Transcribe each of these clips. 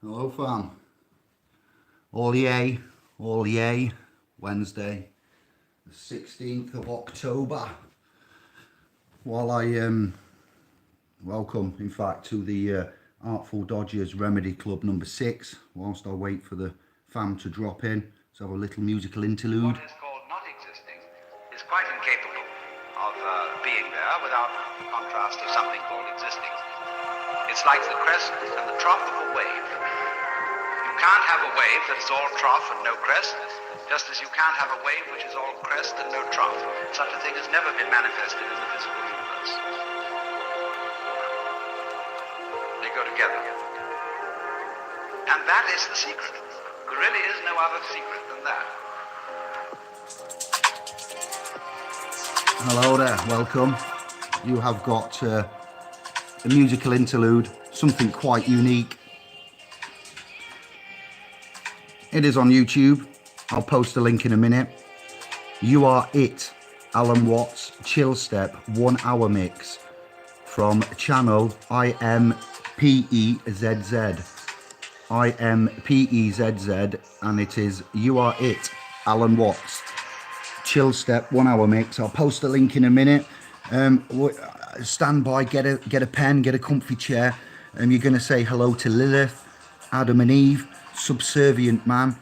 Hello, fam. All yay. Wednesday, the 16th of October. While I welcome, in fact, to the Artful Dodgers Remedy Club number 6, whilst I wait for the fam to drop in, let's have a little musical interlude. What is called not existing is quite incapable of being there without contrast to something called existing. It's like the crest and the trough of a wave. You can't have a wave that is all trough and no crest, just as you can't have a wave which is all crest and no trough. Such a thing has never been manifested in the physical universe. They go together. And that is the secret. There really is no other secret than that. Hello there, welcome. You have got a musical interlude, something quite unique. It is on YouTube. I'll post a link in a minute. You Are It, Alan Watts, Chill Step, 1 hour mix from channel IMPEZZ. IMPEZZ, and it is You Are It, Alan Watts, Chill Step, 1 hour mix. I'll post a link in a minute. Stand by, get a pen, get a comfy chair. You're going to say hello to Lilith, Adam and Eve, Subservient Man.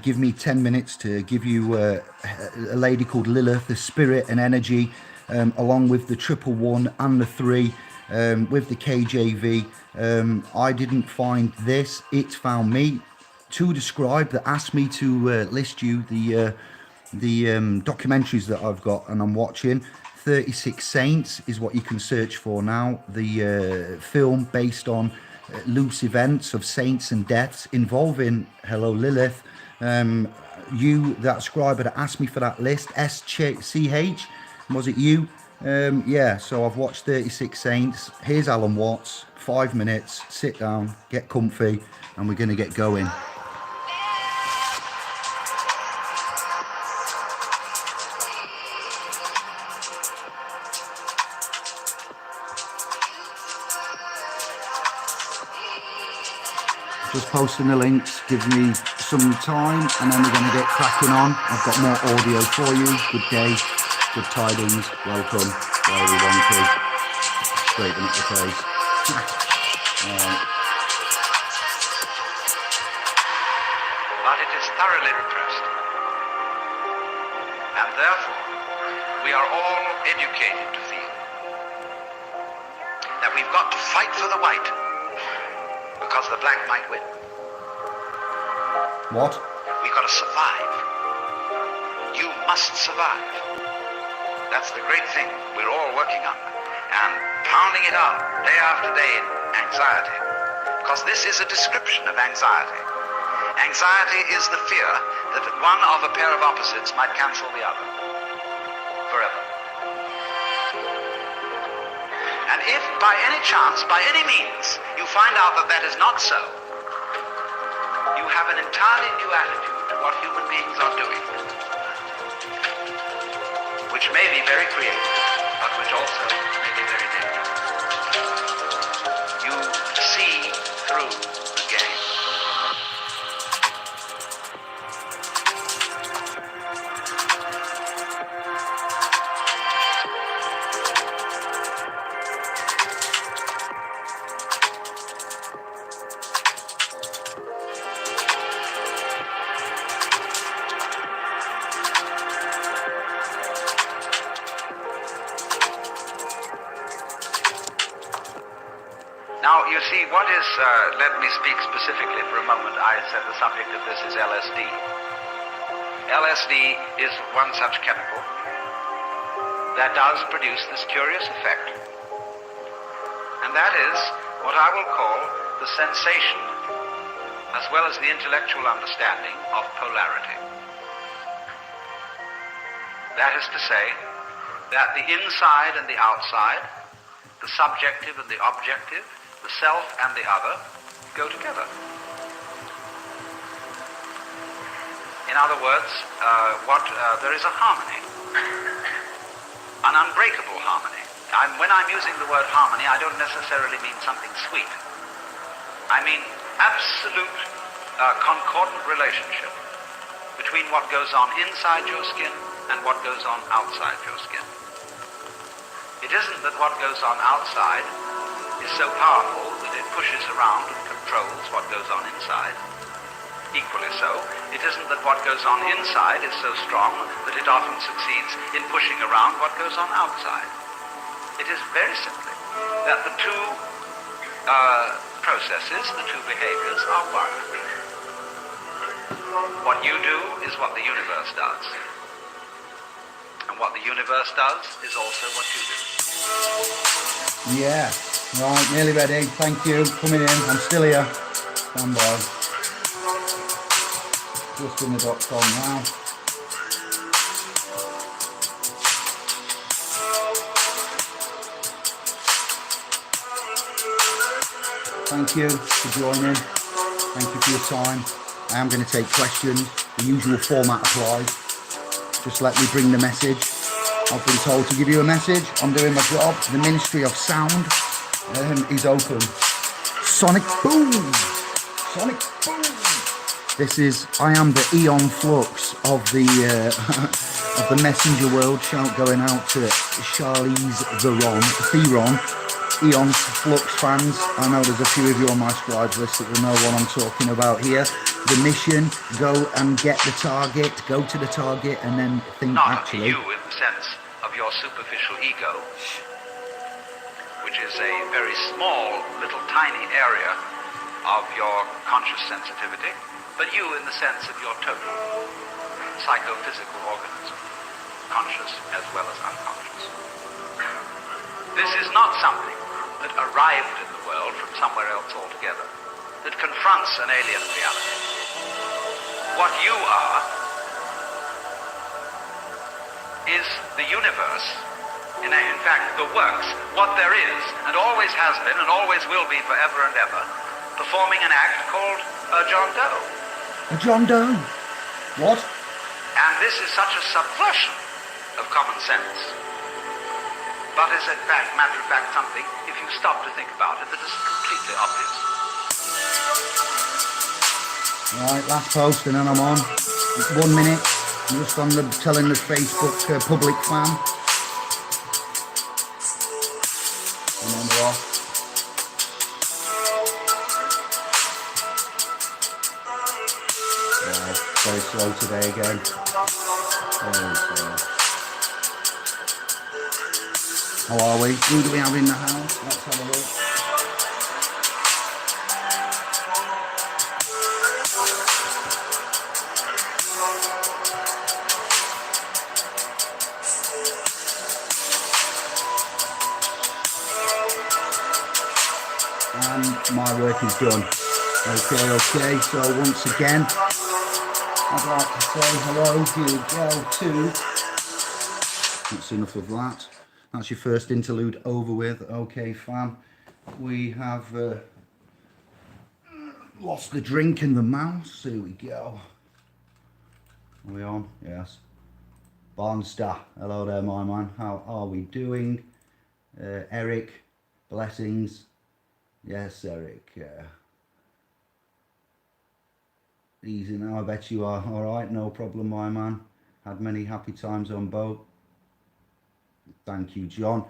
Give me 10 minutes to give you a lady called Lilith, the spirit and energy, along with the 111 and the 3, with the KJV. I didn't find this, it found me to describe, that asked me to list you the documentaries that I've got and I'm watching. 36 Saints is what you can search for now. The film based on loose events of saints and deaths involving, hello Lilith, you, that scriber that asked me for that list, SCH, was it you? Yeah, so I've watched 36 Saints. Here's Alan Watts, 5 minutes, sit down, get comfy, and we're going to get going. Just posting the links, give me some time, and then we're going to get cracking on. I've got more audio for you. Good day, good tidings, welcome, where we want to. Straighten up the face. But it is thoroughly repressed. And therefore, we are all educated to feel that we've got to fight for the white, because the black might win. What? We've got to survive. You must survive. That's the great thing we're all working on. And pounding it out day after day in anxiety. Because this is a description of anxiety. Anxiety is the fear that one of a pair of opposites might cancel the other. Forever. And if by any chance, by any means, you find out that that is not so, you have an entirely new attitude to what human beings are doing, which may be very creative, but which also may be very dangerous. You see through the game. Now, you see, let me speak specifically for a moment. I said the subject of this is LSD. LSD is one such chemical that does produce this curious effect. And that is what I will call the sensation, as well as the intellectual understanding, of polarity. That is to say, that the inside and the outside, the subjective and the objective, the self and the other, go together. In other words, there is a harmony, an unbreakable harmony. When I'm using the word harmony, I don't necessarily mean something sweet. I mean absolute concordant relationship between what goes on inside your skin and what goes on outside your skin. It isn't that what goes on outside is so powerful that it pushes around and controls what goes on inside. Equally so, it isn't that what goes on inside is so strong that it often succeeds in pushing around what goes on outside. It is very simply that the two processes, the two behaviors are one. What you do is what the universe does. And what the universe does is also what you do. Yeah, right, nearly ready. Thank you. Coming in. I'm still here. Stand by. Just in the .com now. Thank you for joining. Thank you for your time. I am going to take questions. The usual format applies. Just let me bring the message. I've been told to give you a message. I'm doing my job. The Ministry of Sound is open. Sonic boom! Sonic boom! This is, I am the Eon Flux of the of the messenger world. Shout going out to Charlize Theron, Eon Flux fans. I know there's a few of you on my scribes list that will know what I'm talking about here. The mission, go and get the target, go to the target and then think not actually. You in the sense of your superficial ego, which is a very small, little tiny area of your conscious sensitivity, but you in the sense of your total psychophysical organism, conscious as well as unconscious. This is not something that arrived in the world from somewhere else altogether, that confronts an alien reality. What you are is the universe, in fact the works, what there is, and always has been and always will be forever and ever, performing an act called a John Doe. A John Doe? What? And this is such a subversion of common sense, but is in fact, matter of fact, something, if you stop to think about it, that is completely obvious. Right, last post and then I'm on. 1 minute. I'm just on the telling the Facebook public fan. And then we're off. Wow, very slow today again. Very slow. How are we? Who do we have in the house? Let's have a look. And my work is done. Okay, so once again, I'd like to say hello, good girl, to... That's enough of that. That's your first interlude over with. Okay, fam. We have lost the drink in the mouse. Here we go. Are we on? Yes. Barnstar. Hello there, my man. How are we doing? Eric, blessings. Yes, Eric. Easy now, I bet you are. All right, no problem, my man. Had many happy times on boat. Thank you, John.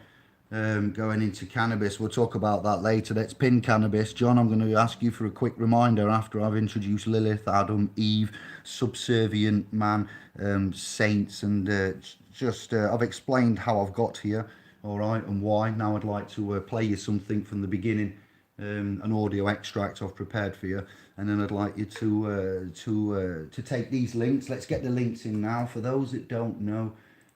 Going into cannabis, we'll talk about that later. Let's pin cannabis. John, I'm going to ask you for a quick reminder after I've introduced Lilith, Adam, Eve, subservient man, saints, and I've explained how I've got here, all right, and why. Now I'd like to play you something from the beginning, an audio extract I've prepared for you, and then I'd like you to take these links. Let's get the links in now. For those that don't know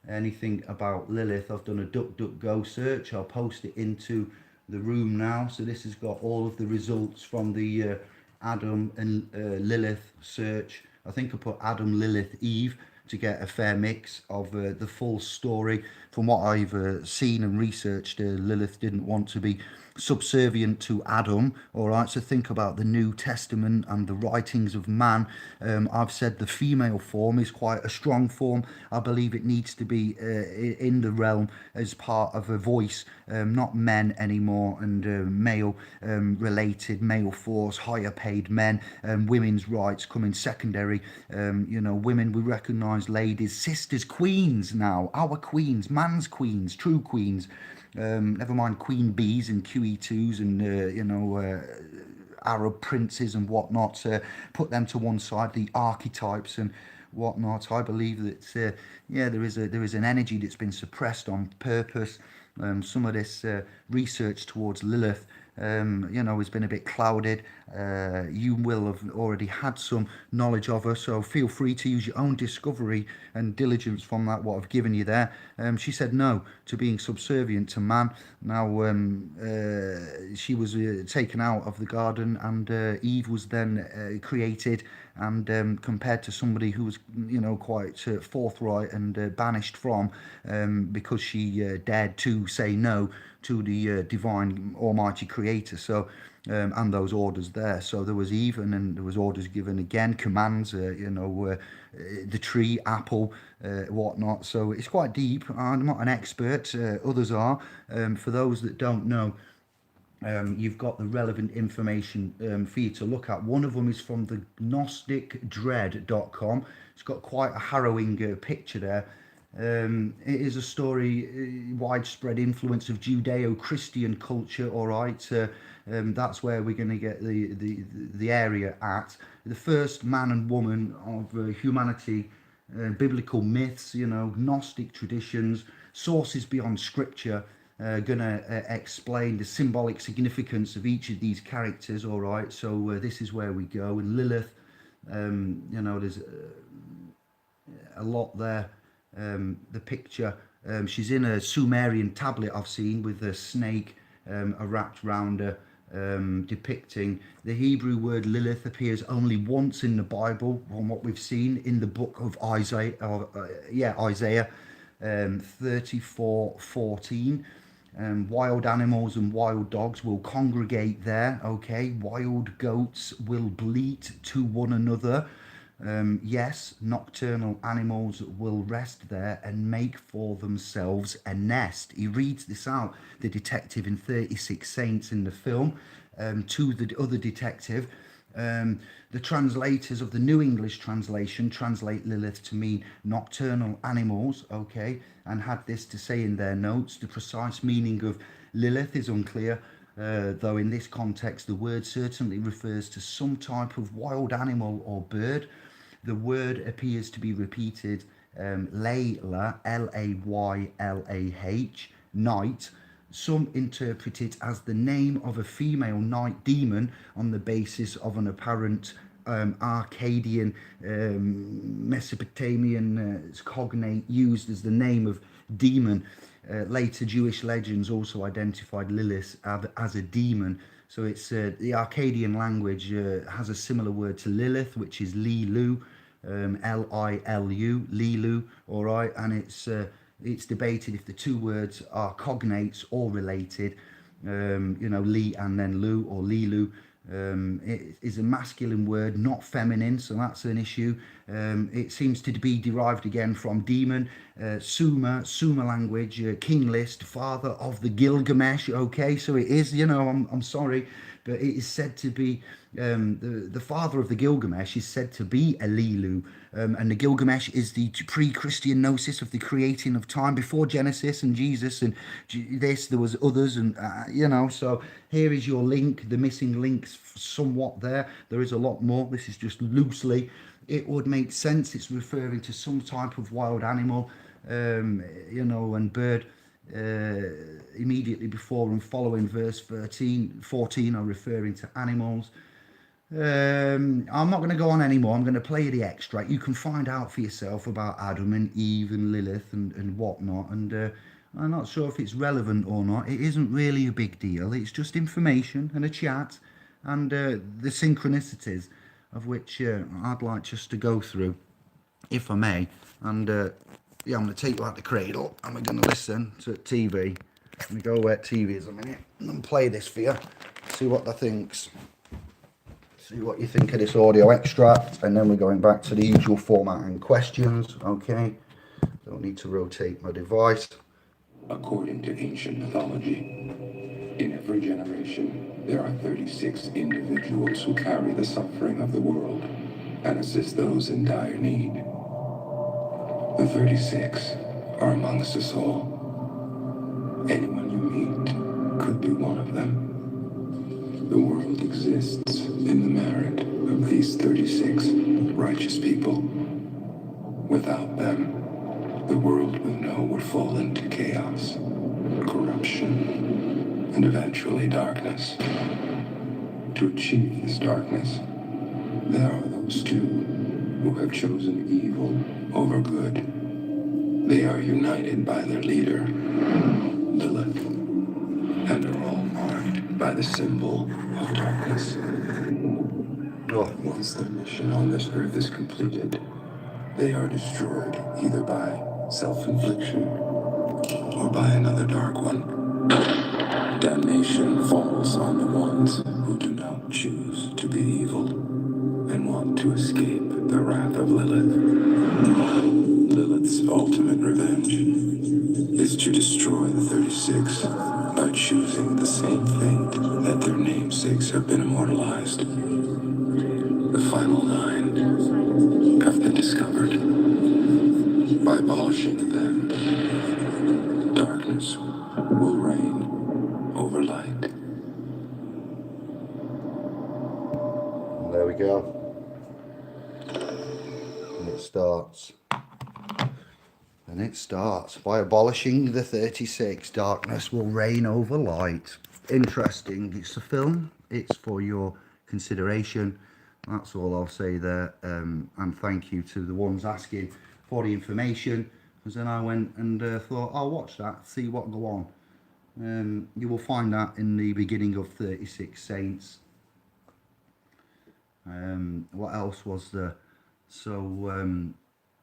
anything about Lilith, I've done a DuckDuckGo search. I'll post it into the room now. So this has got all of the results from the Adam and Lilith search. I think I put Adam, Lilith, Eve, to get a fair mix of the full story. From what I've seen and researched, Lilith didn't want to be subservient to Adam. All right, so think about the New Testament and the writings of man. I've said the female form is quite a strong form. I believe it needs to be in the realm as part of a voice, not men anymore, and male related, male force, higher paid men, women's rights coming secondary. Women, we recognise ladies, sisters, queens now, our queens, man's queens, true queens. Never mind queen bees and QE2s and Arab princes and whatnot. Put them to one side, the archetypes and whatnot. I believe that there is an energy that's been suppressed on purpose. Some of this research towards Lilith has been a bit clouded. You will have already had some knowledge of her, so feel free to use your own discovery and diligence from that, what I've given you there. She said no to being subservient to man. Now, she was taken out of the garden, and Eve was then created and compared to somebody who was, quite forthright and banished from, because she dared to say no to the divine almighty creator. So and those orders there, so there was Eve, and then there was orders given again, commands, the tree, apple, whatnot. So it's quite deep. I'm not an expert, others are. For those that don't know, you've got the relevant information for you to look at. One of them is from the gnosticdread.com. It's got quite a harrowing picture there. It is a story, widespread influence of Judeo-Christian culture. All right, that's where we're going to get the area at. The first man and woman of humanity, biblical myths, Gnostic traditions, sources beyond Scripture. Going to explain the symbolic significance of each of these characters. All right, so this is where we go. And Lilith, there's a lot there. The picture, she's in a Sumerian tablet I've seen with a snake wrapped round her, depicting the Hebrew word Lilith appears only once in the Bible, from what we've seen in the book of Isaiah, Isaiah 34:14. Wild animals and wild dogs will congregate there. Okay, wild goats will bleat to one another. Yes, nocturnal animals will rest there and make for themselves a nest. He reads this out, the detective in 36 Saints in the film, to the other detective. The translators of the New English translation translate Lilith to mean nocturnal animals, okay, and had this to say in their notes. The precise meaning of Lilith is unclear, though in this context the word certainly refers to some type of wild animal or bird. The word appears to be repeated, Layla, Laylah, night. Some interpret it as the name of a female night demon on the basis of an apparent Akkadian, Mesopotamian cognate used as the name of demon. Later Jewish legends also identified Lilith as a demon. So it's the Akkadian language has a similar word to Lilith, which is Lilu, Lilu, Lilu, all right, and it's debated if the two words are cognates or related. Li and then Lu or Lilu. It is a masculine word, not feminine, so that's an issue. It seems to be derived again from demon, Sumer language, king list, father of the Gilgamesh. Okay, so it is, I'm sorry, but it is said to be the father of the Gilgamesh is said to be Elilu, and the Gilgamesh is the pre-Christian gnosis of the creating of time before Genesis and Jesus and there was others, and so here is your link, the missing links somewhat there. There is a lot more. This is just loosely. It would make sense. It's referring to some type of wild animal, and bird. Immediately before and following verse 14 are referring to animals. I'm not going to go on anymore. I'm going to play you the extract. You can find out for yourself about Adam and Eve and Lilith and whatnot. And I'm not sure if it's relevant or not. It isn't really a big deal. It's just information and a chat and the synchronicities of which I'd like just to go through, if I may. And yeah, I'm going to take you out the cradle and we're going to listen to TV. Let me go where TV is a minute and play this for you. See what that thinks. See what you think of this audio extract, and then we're going back to the usual format and questions. Okay, don't need to rotate my device. According to ancient mythology, in every generation there are 36 individuals who carry the suffering of the world and assist those in dire need. The 36 are amongst us all. Anyone you meet could be one of them. The world exists in the merit of these 36 righteous people. Without them, the world will know would fall into chaos, corruption, and eventually darkness. To achieve this darkness, there are those two who have chosen evil over good. They are united by their leader, Lilith, and are all marked by the symbol of darkness. Once their mission on this earth is completed, they are destroyed either by self-infliction or by another dark one. Damnation falls on the ones who do not choose to be evil and want to escape the wrath of Lilith. Lilith's ultimate revenge is to destroy the 36 by choosing the same fate that their namesakes have been immortalized. The final 9 have been discovered. By abolishing them, darkness will reign over light. There we go. And it starts. And it starts by abolishing the 36. Darkness will reign over light. Interesting. It's a film. It's for your consideration. That's all I'll say there. And thank you to the ones asking for the information. Because then I went and thought, I'll watch that, see what go on. You will find that in the beginning of 36 Saints. What else was there? So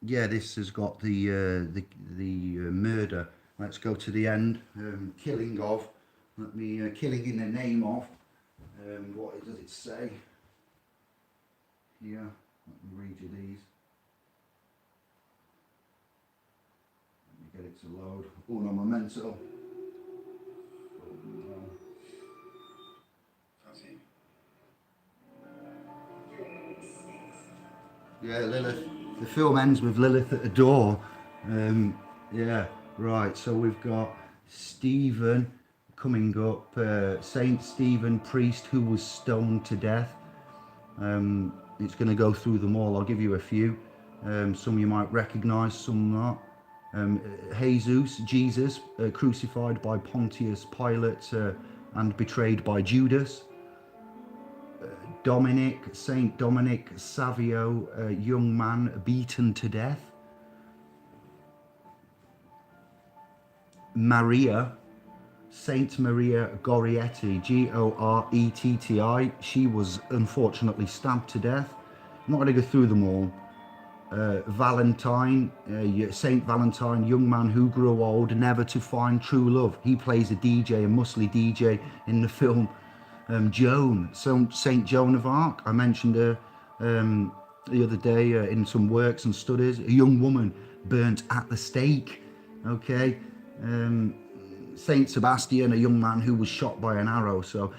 yeah, this has got the murder. Let's go to the end. Killing of. Let me killing in the name of. What does it say? Here, let me read you these. Let me get it to load. Uno momento. Yeah, Lilith. The film ends with Lilith at the door. Yeah, right. So we've got Stephen coming up. Saint Stephen, priest who was stoned to death. It's going to go through them all. I'll give you a few. Some you might recognise, some not. Jesus, crucified by Pontius Pilate and betrayed by Judas. Saint Dominic Savio, a young man beaten to death. Maria, Saint Maria Goretti, Goretti, she was unfortunately stabbed to death. I'm not going to go through them all. Valentine, Saint Valentine, young man who grew old, never to find true love. He plays a DJ, a muscly DJ in the film. Joan, Saint Joan of Arc, I mentioned her the other day in some works and studies. A young woman burnt at the stake. Okay. Saint Sebastian, a young man who was shot by an arrow. So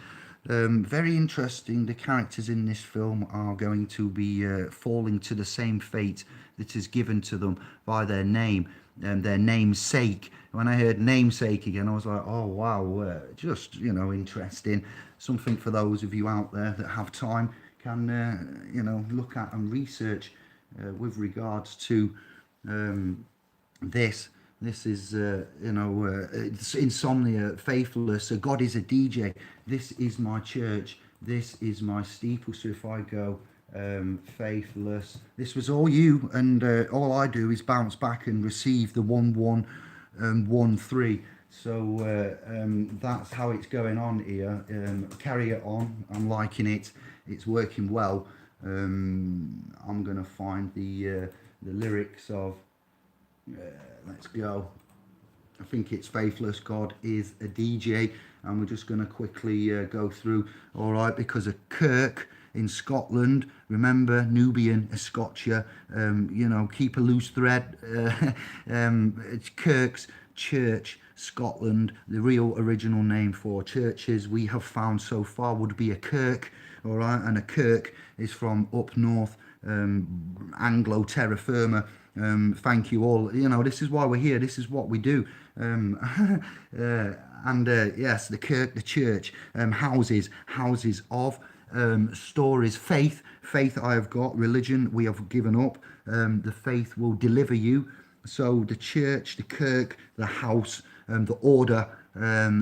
very interesting. The characters in this film are going to be falling to the same fate that is given to them by their name and their namesake. When I heard namesake again, I was like, oh wow, just, you know, interesting. Something for those of you out there that have time can you know, look at and research with regards to this. This is, you know, insomnia, faithless. God is a DJ. This is my church. This is my steeple. So if I go faithless, this was all you, and all I do is bounce back and receive the 1113. So that's how it's going on here. Carry it on. I'm liking it. It's working well. I'm gonna find the lyrics of Let's go. I think it's Faithless. God is a DJ, and we're just going to quickly go through. All right, because of Kirk in Scotland. Remember, Nubian, a Scotcher. Keep a loose thread. It's Kirk's Church, Scotland. The real original name for churches we have found so far would be a kirk. All right, and a kirk is from up north, Anglo terra firma. Thank you all. This is why we're here. This is what we do. Yes, the kirk, the church, houses of, stories, faith I have got, religion we have given up, the faith will deliver you. So the church, the kirk, the house, the order,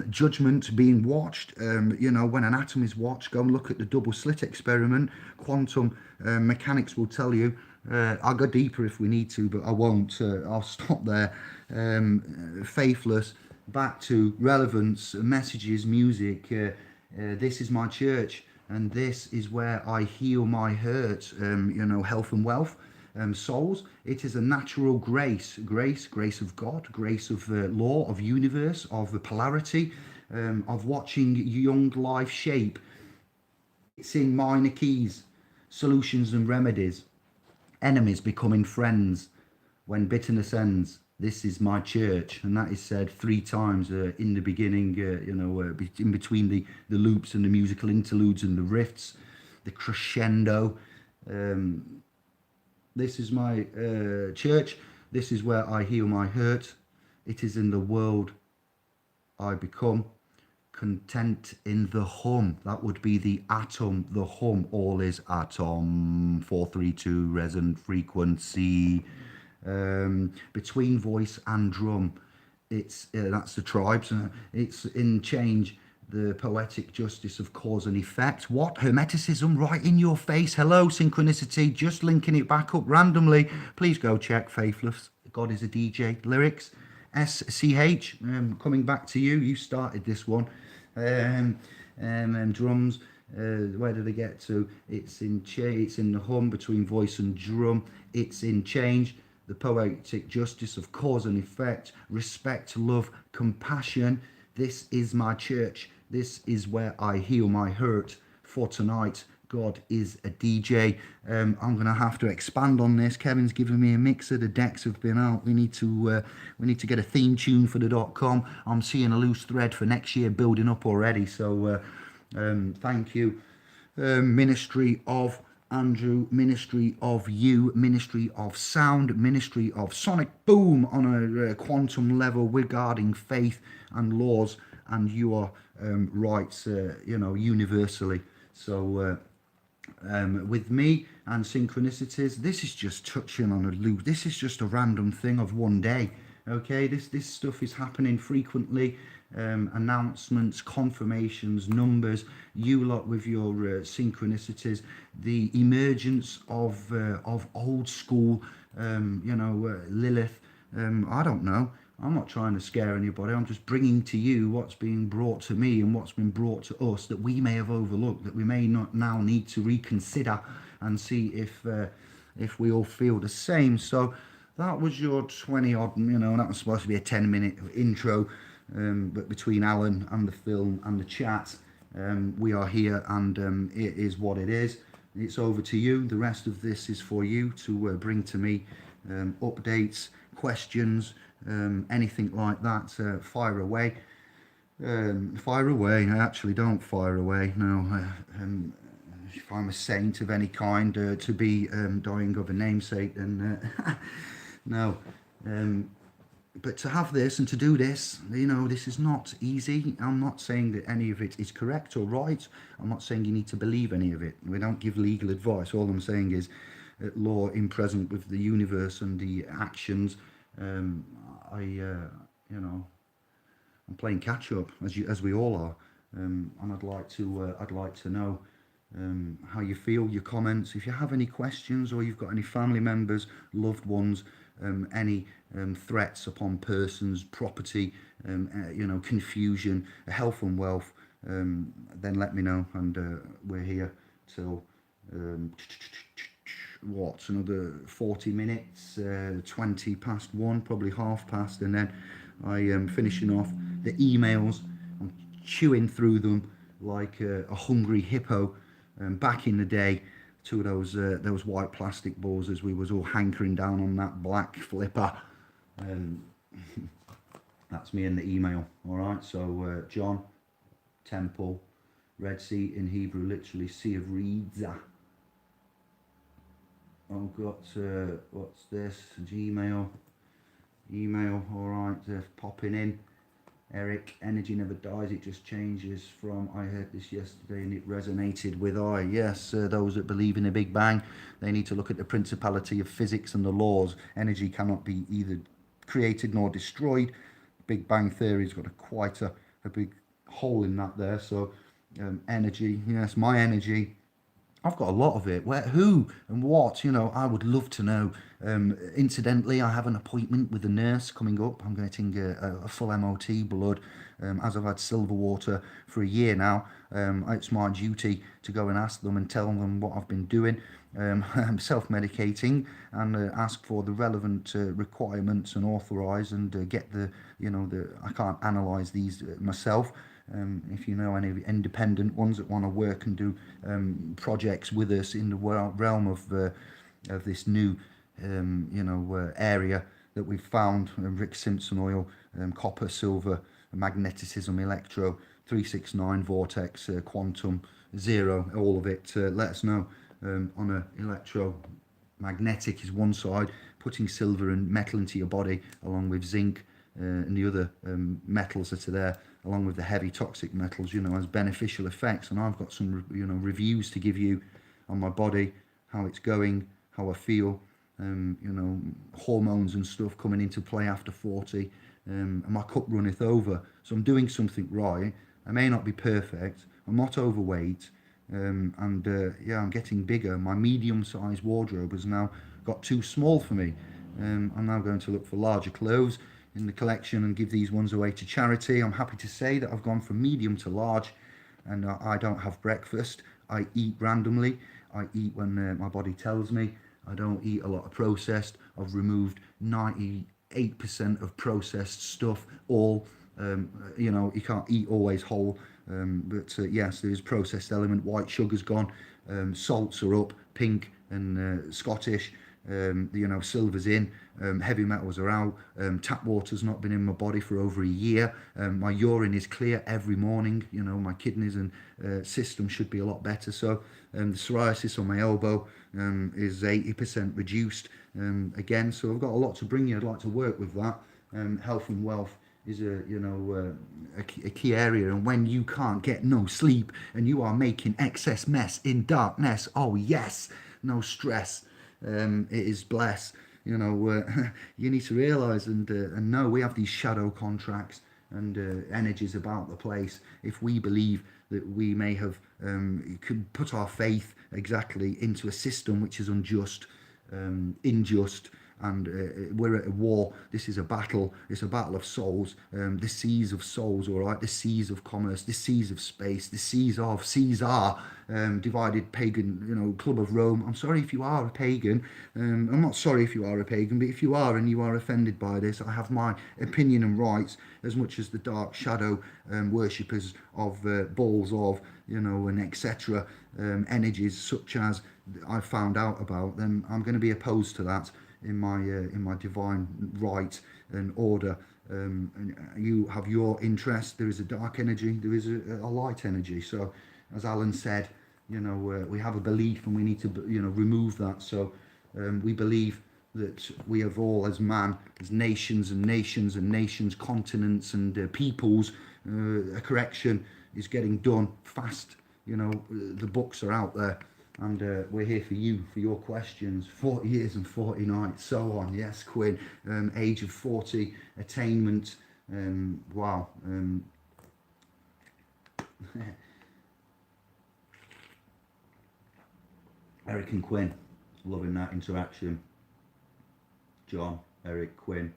judgment being watched. When an atom is watched, go and look at the double slit experiment. Quantum mechanics will tell you. I'll go deeper if we need to, but I won't. I'll stop there. Faithless, back to relevance, messages, music. This is my church, and this is where I heal my hurt. Health and wealth. Souls, it is a natural grace of God, grace of law, of universe, of the polarity, of watching young life shape. It's in minor keys, solutions and remedies, enemies becoming friends when bitterness ends. This is my church, and that is said 3 times in the beginning, in between the loops and the musical interludes and the riffs, the crescendo. This is my church. This is where I heal my hurt. It is in the world I become content in the hum. That would be the atom, the hum. All is atom. 432 resonant frequency. Between voice and drum. It's that's the tribes. It's in change. The poetic justice of cause and effect. What? Hermeticism right in your face. Hello, synchronicity. Just linking it back up randomly. Please go check Faithless. God is a DJ. Lyrics. SCH. Coming back to you. You started this one. And drums. Where did I get to? It's in it's in the hum between voice and drum. It's in change. The poetic justice of cause and effect. Respect, love, compassion. This is my church. This is where I heal my hurt. For tonight, God is a DJ. I'm going to have to expand on this. Kevin's given me a mixer. The decks have been out. We need to get a theme tune for the .com. I'm seeing a loose thread for next year building up already. So thank you. Ministry of Andrew, ministry of you, ministry of sound, ministry of sonic boom on a quantum level regarding faith and laws and your rights, universally. So with me and synchronicities, this is just touching on a loop. This is just a random thing of one day. Okay, this stuff is happening frequently. Announcements, confirmations, numbers, you lot with your synchronicities, the emergence of old school, Lilith. I don't know. I'm not trying to scare anybody. I'm just bringing to you what's being brought to me and what's been brought to us that we may have overlooked, that we may not now need to reconsider and see if we all feel the same. So that was your 20 odd, that was supposed to be a 10-minute intro. But between Alan and the film and the chat, we are here, and it is what it is. It's over to you. The rest of this is for you to bring to me. Updates, questions, anything like that. Fire away. Fire away. Actually, don't fire away. No. If I'm a saint of any kind, to be dying of a namesake, then no. But to have this and to do this, this is not easy. I'm not saying that any of it is correct or right. I'm not saying you need to believe any of it. We don't give legal advice. All I'm saying is law in present with the universe and the actions. I'm playing catch up as we all are. And I'd like to know how you feel, your comments. If you have any questions or you've got any family members, loved ones, any threats upon persons, property, confusion, health and wealth, then let me know, and we're here till what, another 40 minutes, 20 past 1, probably half past, and then I am finishing off the emails. I'm chewing through them like a hungry hippo. Back in the day, two of those white plastic balls as we was all hankering down on that black flipper. That's me in the email. All right, so John, temple, Red Sea in Hebrew, literally sea of reeds. I've got what's this? Gmail, email. All right, popping in. Eric, energy never dies, it just changes from, I heard this yesterday and it resonated with I. Yes, those that believe in the Big Bang, they need to look at the principality of physics and the laws. Energy cannot be either created nor destroyed. Big Bang Theory's got quite a big hole in that there. So energy, yes, my energy, I've got a lot of it. Where, who, and what? I would love to know. Incidentally, I have an appointment with a nurse coming up. I'm getting a full MOT blood, as I've had silver water for a year now. It's my duty to go and ask them and tell them what I've been doing. I'm self-medicating and ask for the relevant requirements and authorise and get I can't analyse these myself. If you know any independent ones that want to work and do projects with us in the realm of this new area that we've found, Rick Simpson oil, copper, silver, magneticism, electro, 369, vortex, quantum, zero, all of it, let us know. On a electromagnetic is one side, putting silver and metal into your body along with zinc and the other metals that are there, along with the heavy toxic metals, has beneficial effects. And I've got some reviews to give you on my body, how it's going, how I feel, hormones and stuff coming into play after 40, and my cup runneth over. So I'm doing something right. I may not be perfect, I'm not overweight, and I'm getting bigger. My medium-sized wardrobe has now got too small for me. I'm now going to look for larger clothes in the collection and give these ones away to charity. I'm happy to say that I've gone from medium to large, and I don't have breakfast. I eat randomly. I eat when my body tells me. I don't eat a lot of processed. I've removed 98% of processed stuff. All you can't eat always whole, but yes, there is processed element. White sugar's gone, salts are up, pink and Scottish. Silver's in, heavy metals are out, tap water's not been in my body for over a year, my urine is clear every morning, my kidneys and system should be a lot better. So the psoriasis on my elbow is 80% reduced again. So I've got a lot to bring you. I'd like to work with that. Health and wealth is a key area, and when you can't get no sleep and you are making excess mess in darkness, oh yes, no stress. It is bless. You need to realise and know we have these shadow contracts and energies about the place. If we believe that we may have could put our faith exactly into a system which is unjust, unjust, and we're at a war. This is a battle. It's a battle of souls. The seas of souls, all right. The seas of commerce. The seas of space. The seas are divided pagan. Club of Rome. I'm sorry if you are a pagan. I'm not sorry if you are a pagan, but if you are and you are offended by this, I have my opinion and rights as much as the dark shadow worshippers of balls of and etc. Energies such as I found out about. Then I'm going to be opposed to that. In my divine right and order, and you have your interest. There is a dark energy, there is a light energy. So, as Alan said, we have a belief and we need to remove that. So, we believe that we have all, as man, as nations and nations and nations, continents and peoples, a correction is getting done fast. The books are out there. And we're here for you, for your questions. 40 years and 40 nights, so on. Yes, Quinn. Age of 40, attainment. Wow. Eric and Quinn, loving that interaction. John, Eric, Quinn.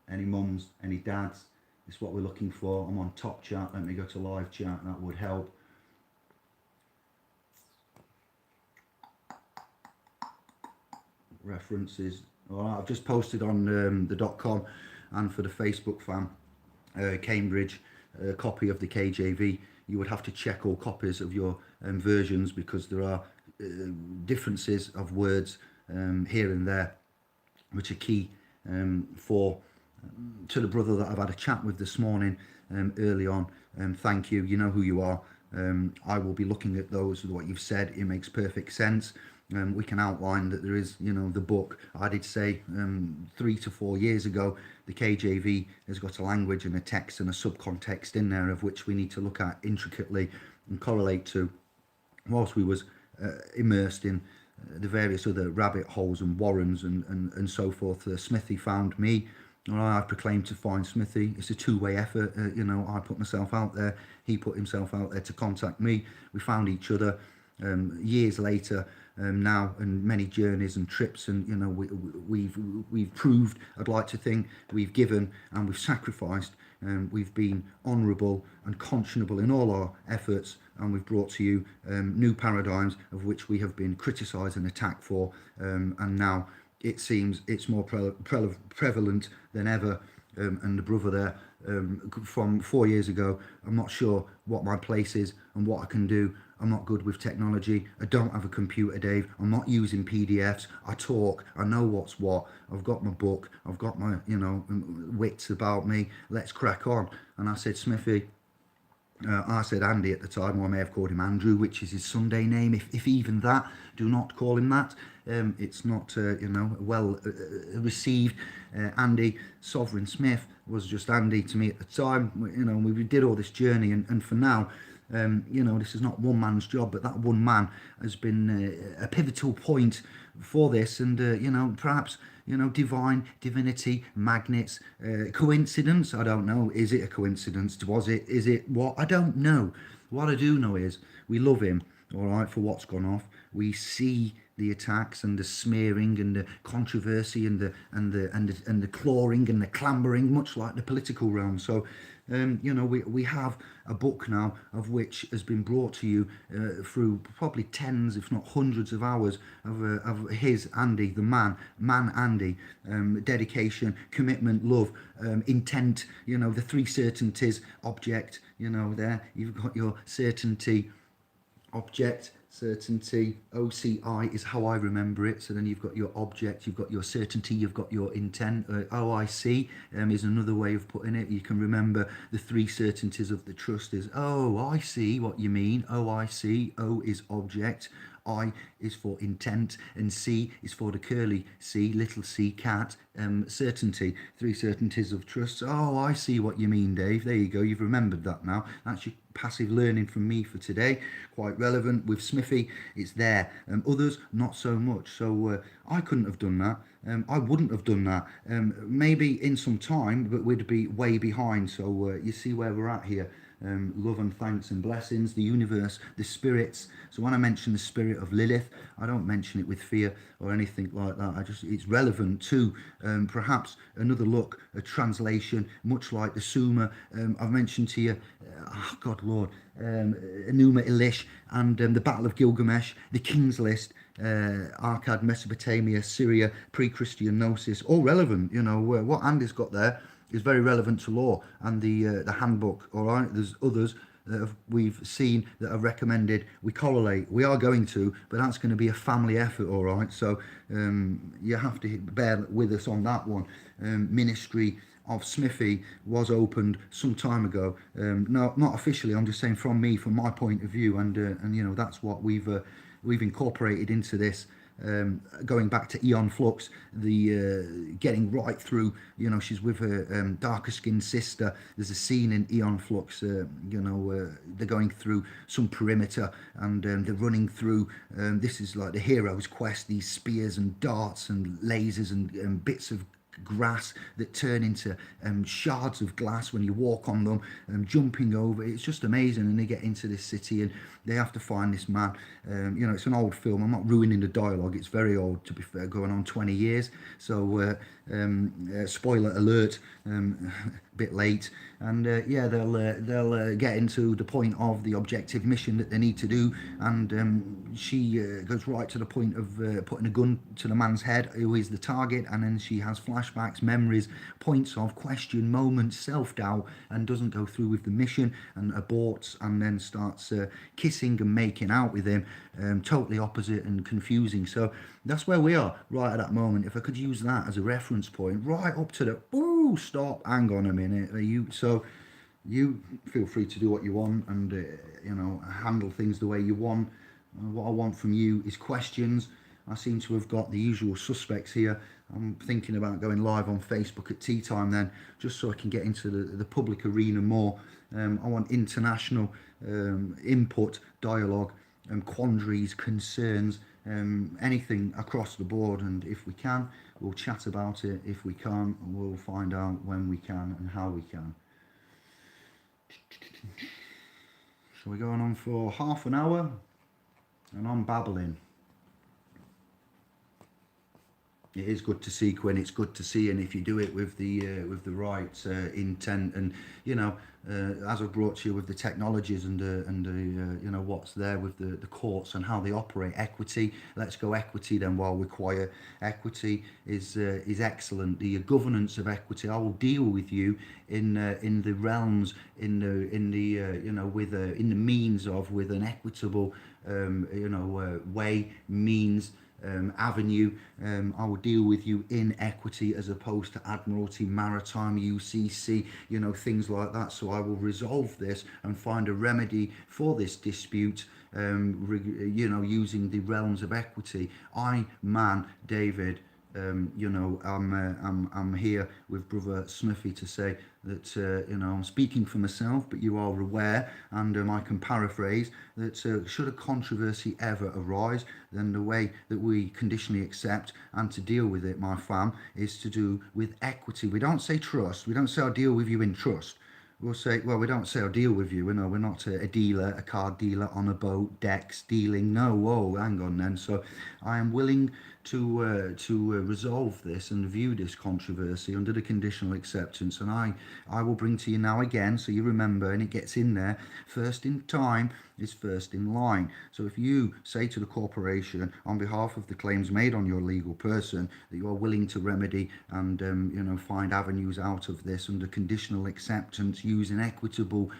Any mums, any dads? This is what we're looking for. I'm on top chat. Let me go to live chat. That would help. references. All right, I've just posted on the .com and for the Facebook fan, Cambridge copy of the KJV. You would have to check all copies of your versions because there are differences of words here and there, which are key for to the brother that I've had a chat with this morning early on. Thank you. You know who you are. I will be looking at those, what you've said. It makes perfect sense. We can outline that there is, the book. I did say 3 to 4 years ago, the KJV has got a language and a text and a subcontext in there of which we need to look at intricately and correlate to, whilst we was immersed in the various other rabbit holes and warrens and so forth. Smithy found me. I proclaimed to find Smithy. It's a two-way effort. I put myself out there. He put himself out there to contact me. We found each other years later now, and many journeys and trips, and we've proved. I'd like to think we've given and we've sacrificed. We've been honourable and conscionable in all our efforts, and we've brought to you new paradigms of which we have been criticised and attacked for, and now it seems it's more prevalent than ever. And the brother there from 4 years ago, I'm not sure what my place is and what I can do. I'm not good with technology. I don't have a computer, Dave. I'm not using PDFs. I talk. I know what's what. I've got my book. I've got my, wits about me. Let's crack on. And I said, Smithy, I said Andy at the time, or I may have called him Andrew, which is his Sunday name. If even that, do not call him that. It's not, well received. Andy Sovereign Smith was just Andy to me at the time. We did all this journey, and for now, this is not one man's job, but that one man has been a pivotal point for this, and perhaps divinity, magnets, coincidence. I don't know. Is it a coincidence? Is it what? I don't know. What I do know is we love him, all right, for what's gone off. We see the attacks and the smearing and the controversy and the clawing and the clambering, much like the political realm. So we have a book now of which has been brought to you through probably tens, if not hundreds of hours of his Andy, the man Andy, dedication, commitment, love, intent, the three certainties, object, there you've got your certainty, object, certainty, OCI is how I remember it. So then you've got your object, you've got your certainty, you've got your intent. OIC is another way of putting it. You can remember the three certainties of the trust is, oh, I see what you mean. OIC, O is object, I is for intent, and C is for the curly C, little c, cat, certainty, three certainties of trust. Oh, I see what you mean, Dave. There you go. You've remembered that now. That's your passive learning from me for today. Quite relevant. With Smithy, it's there. Others, not so much. So I couldn't have done that. I wouldn't have done that. Maybe in some time, but we'd be way behind. So you see where we're at here. Love and thanks and blessings, the universe, the spirits. So when I mention the spirit of Lilith, I don't mention it with fear or anything like that. It's relevant to perhaps another look, a translation, much like the Summa. I've mentioned to you, God Lord, Enuma Elish and the Battle of Gilgamesh, the King's List, Akkad, Mesopotamia, Syria, pre-Christian Gnosis, all relevant. What Andy's got there is very relevant to law and the handbook. All right, there's others that we've seen that are recommended. We correlate. We are going to, but that's going to be a family effort. All right, so you have to bear with us on that one. Ministry of Smithy was opened some time ago. No, not officially. I'm just saying from my point of view, and that's what we've incorporated into this. Going back to Eon Flux, the getting right through, she's with her darker skinned sister. There's a scene in Eon Flux, they're going through some perimeter and they're running through, this is like the hero's quest, these spears and darts and lasers and bits of grass that turn into shards of glass when you walk on them, jumping over. It's just amazing. And they get into this city and they have to find this man. It's an old film. I'm not ruining the dialogue. It's very old, to be fair, going on 20 years. So spoiler alert, bit late, and yeah, they'll get into the point of the objective mission that they need to do, and she goes right to the point of putting a gun to the man's head, who is the target, and then she has flashbacks, memories, points of question, moments, self-doubt, and doesn't go through with the mission and aborts, and then starts kissing and making out with him, totally opposite and confusing. So that's where we are right at that moment. If I could use that as a reference point, right up to the stop, hang on a minute, you feel free to do what you want, and handle things the way you want. What I want from you is questions. I seem to have got the usual suspects here. I'm thinking about going live on Facebook at tea time then, just so I can get into the public arena more. I want international input, dialogue, quandaries, concerns, anything across the board, and if we can, we'll chat about it. If we can't, we'll find out when we can and how we can. So we're going on for half an hour, and I'm babbling. It is good to see, Quinn. It's good to see, and if you do it with the right intent, and as I've brought to you with the technologies and what's there with the courts and how they operate, equity. Let's go equity then while we're quiet. Equity is excellent. The governance of equity. I will deal with you in the realms in the means of with an equitable way, means. Avenue. I will deal with you in equity as opposed to Admiralty, Maritime, UCC, things like that. So I will resolve this and find a remedy for this dispute, using the realms of equity. David, I'm here with Brother Smithy to say that I'm speaking for myself, but you are aware, and I can paraphrase that should a controversy ever arise, then the way that we conditionally accept and to deal with it, my fam, is to do with equity. We don't say trust. We don't say I'll deal with you in trust. We'll say, well, we don't say I'll deal with you. We're not a dealer, a card dealer on a boat, decks, dealing. No, whoa, hang on then. So I am willing to resolve this and view this controversy under the conditional acceptance. And I will bring to you now again, so you remember, and it gets in there, first in time is first in line. So if you say to the corporation on behalf of the claims made on your legal person that you are willing to remedy and find avenues out of this under conditional acceptance using equitable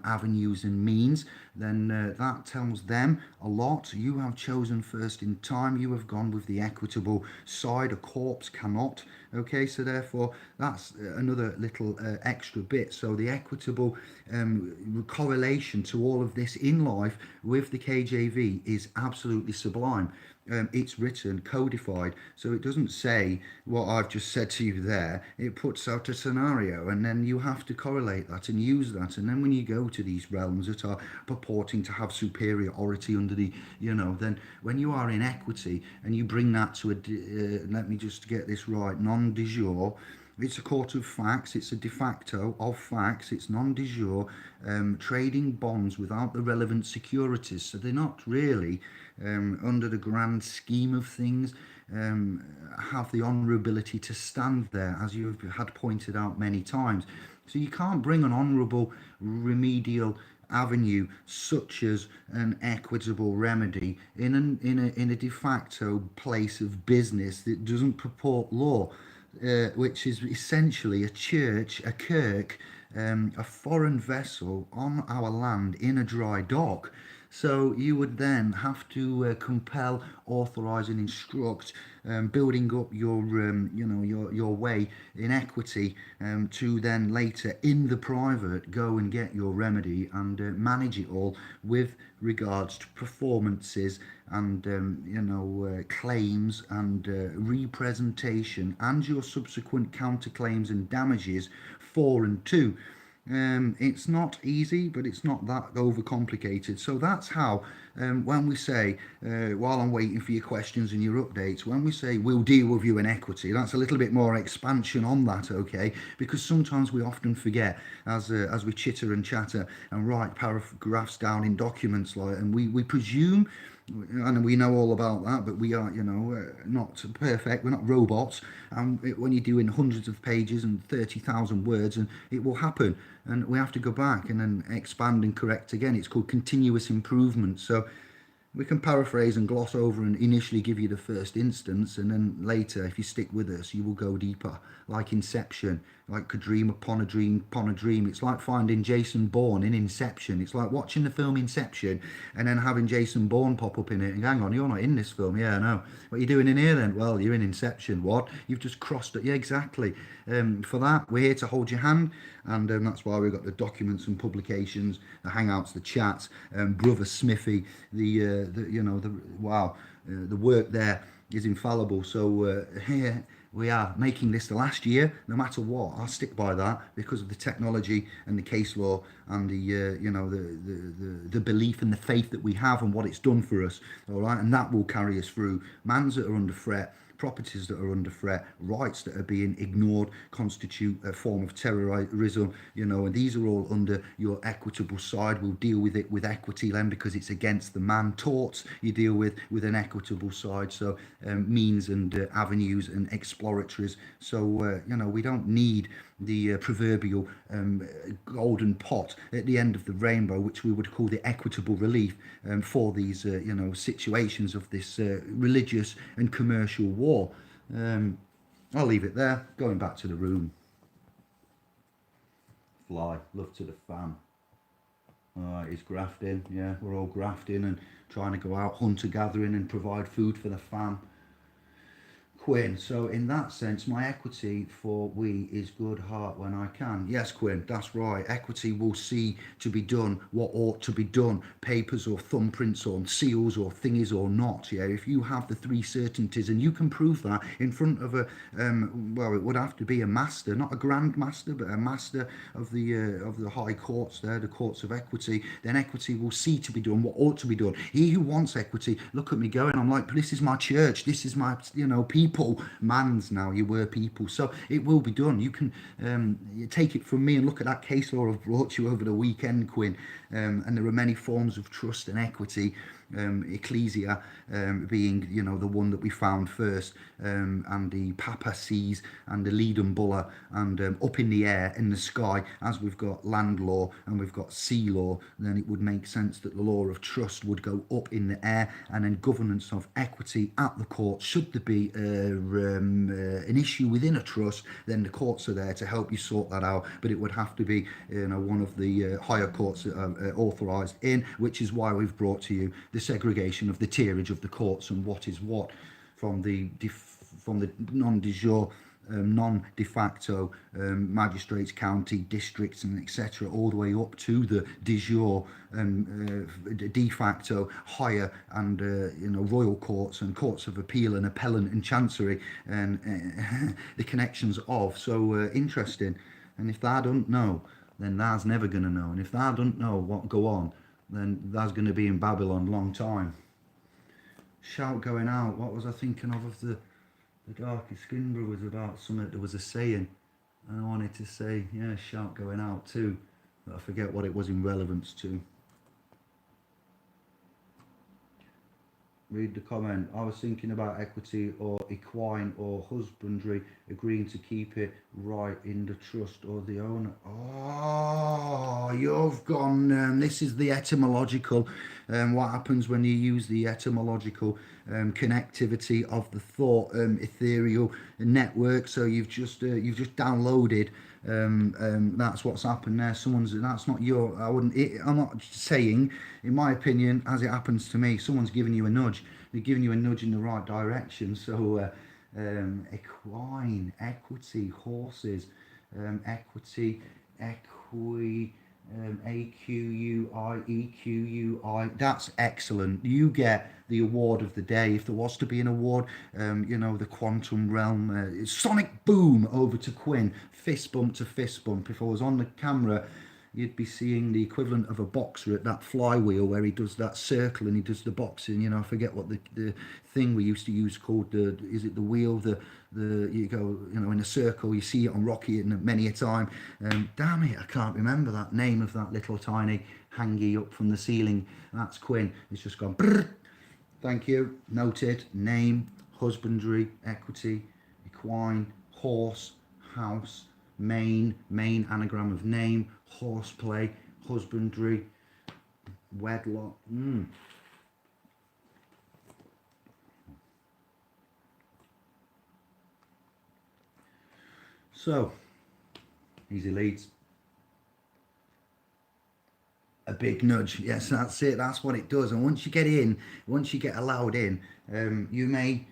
avenues and means, then that tells them a lot. You have chosen first in time. You have gone with the equitable side. A corpse cannot. Okay, so therefore that's another little extra bit. So the equitable correlation to all of this in life with the KJV is absolutely sublime. It's written, codified, so it doesn't say what I've just said to you there. It puts out a scenario, and then you have to correlate that and use that. And then when you go to these realms that are purporting to have superiority under the, then when you are in equity and you bring that to let me just get this right, non de jure. It's a court of facts. It's a de facto of facts. It's non de jure, trading bonds without the relevant securities. So they're not really, under the grand scheme of things, have the honourability to stand there, as you have had pointed out many times. So you can't bring an honourable remedial avenue such as an equitable remedy in a de facto place of business that doesn't purport law. Which is essentially a church, a kirk, a foreign vessel on our land in a dry dock. So you would then have to compel, authorise and instruct, building up your way in equity, to then later in the private go and get your remedy and manage it all with regards to performances and claims and representation and your subsequent counterclaims and damages 4 and 2. It's not easy, but it's not that overcomplicated. So that's how, when we say, while I'm waiting for your questions and your updates, when we say we'll deal with you in equity, that's a little bit more expansion on that, okay? Because sometimes we often forget, as we chitter and chatter and write paragraphs down in documents, and we presume and we know all about that, but we are, not perfect. We're not robots. And when you're doing hundreds of pages and 30,000 words, and it will happen, and we have to go back and then expand and correct again. It's called continuous improvement. So we can paraphrase and gloss over and initially give you the first instance, and then later, if you stick with us, you will go deeper. Like Inception, like a dream upon a dream upon a dream. It's like finding Jason Bourne in Inception. It's like watching the film Inception and then having Jason Bourne pop up in it. And hang on, you're not in this film. Yeah, I know. What are you doing in here then? Well, you're in Inception. What? You've just crossed it. Yeah, exactly. For that, we're here to hold your hand, and that's why we've got the documents and publications, the hangouts, the chats, Brother Smithy, the wow, the work there is infallible. So here we are making this the last year, no matter what. I'll stick by that because of the technology and the case law and the belief and the faith that we have and what it's done for us. All right, and that will carry us through. Mans that are under threat, properties that are under threat, rights that are being ignored constitute a form of terrorism, and these are all under your equitable side. We'll deal with it with equity then, because it's against the man. Torts you deal with an equitable side. So means and avenues and exploratories. So we don't need the proverbial golden pot at the end of the rainbow, which we would call the equitable relief for these situations of this religious and commercial war. I'll leave it there. Going back to the room. Fly, love to the fam. Alright, he's grafting. Yeah, we're all grafting and trying to go out hunter gathering and provide food for the fam. Quinn, so in that sense, my equity for we is good heart when I can. Yes, Quinn, that's right. Equity will see to be done what ought to be done. Papers or thumbprints or seals or thingies or not. Yeah, if you have the three certainties and you can prove that in front of a, well, it would have to be a master, not a grand master, but a master of the high courts there, the courts of equity. Then equity will see to be done what ought to be done. He who wants equity, look at me going. I'm like, this is my church. This is my, people. Mans now, you were people, so it will be done. You can you take it from me and look at that case law I've brought you over the weekend, Quinn, and there are many forms of trust and equity. Ecclesia being the one that we found first, and the Papa sees and the Leadum Bulla, and up in the air in the sky, as we've got land law and we've got sea law, then it would make sense that the law of trust would go up in the air, and then governance of equity at the court. Should there be an issue within a trust, then the courts are there to help you sort that out, but it would have to be one of the higher courts that are authorised in, which is why we've brought to you the segregation of the tierage of the courts and what is what, from the non-de jure, non-de facto magistrates, county, districts, and etc., all the way up to the de jure, de facto, higher and royal courts and courts of appeal and appellant and chancery, and the connections of. So interesting. And if thou don't know, then thou's never going to know. And if thou don't know what go on, then thou's going to be in Babylon long time. Shout going out. What was I thinking of the darkest skin brothers about something? There was a saying, and I wanted to say, yeah, shout going out too, but I forget what it was in relevance to. Read the comment. I was thinking about equity or equine or husbandry, agreeing to keep it right in the trust or the owner. Oh, you've gone. This is the etymological. What happens when you use the etymological connectivity of the thought ethereal network? So you've just downloaded. That's what's happened there. That's not your. I'm not saying, in my opinion, as it happens to me, someone's giving you a nudge. They're giving you a nudge in the right direction. So equine, equity, horses, equity, AQUI. That's excellent. You get the award of the day, if there was to be an award. The quantum realm. Sonic boom over to Quinn. Fist bump to fist bump. If I was on the camera, you'd be seeing the equivalent of a boxer at that flywheel where he does that circle and he does the boxing. I forget what the thing we used to use called is it the wheel? You go in a circle. You see it on Rocky and many a time. Damn it, I can't remember that name of that little tiny hangy up from the ceiling. That's Quinn. It's just gone. Brrr. Thank you. Noted. Name, husbandry, equity, equine, horse, house, main anagram of name, horseplay, husbandry, wedlock. So, easy leads. A big nudge. Yes, that's it. That's what it does. And once you get in, once you get allowed in, you may,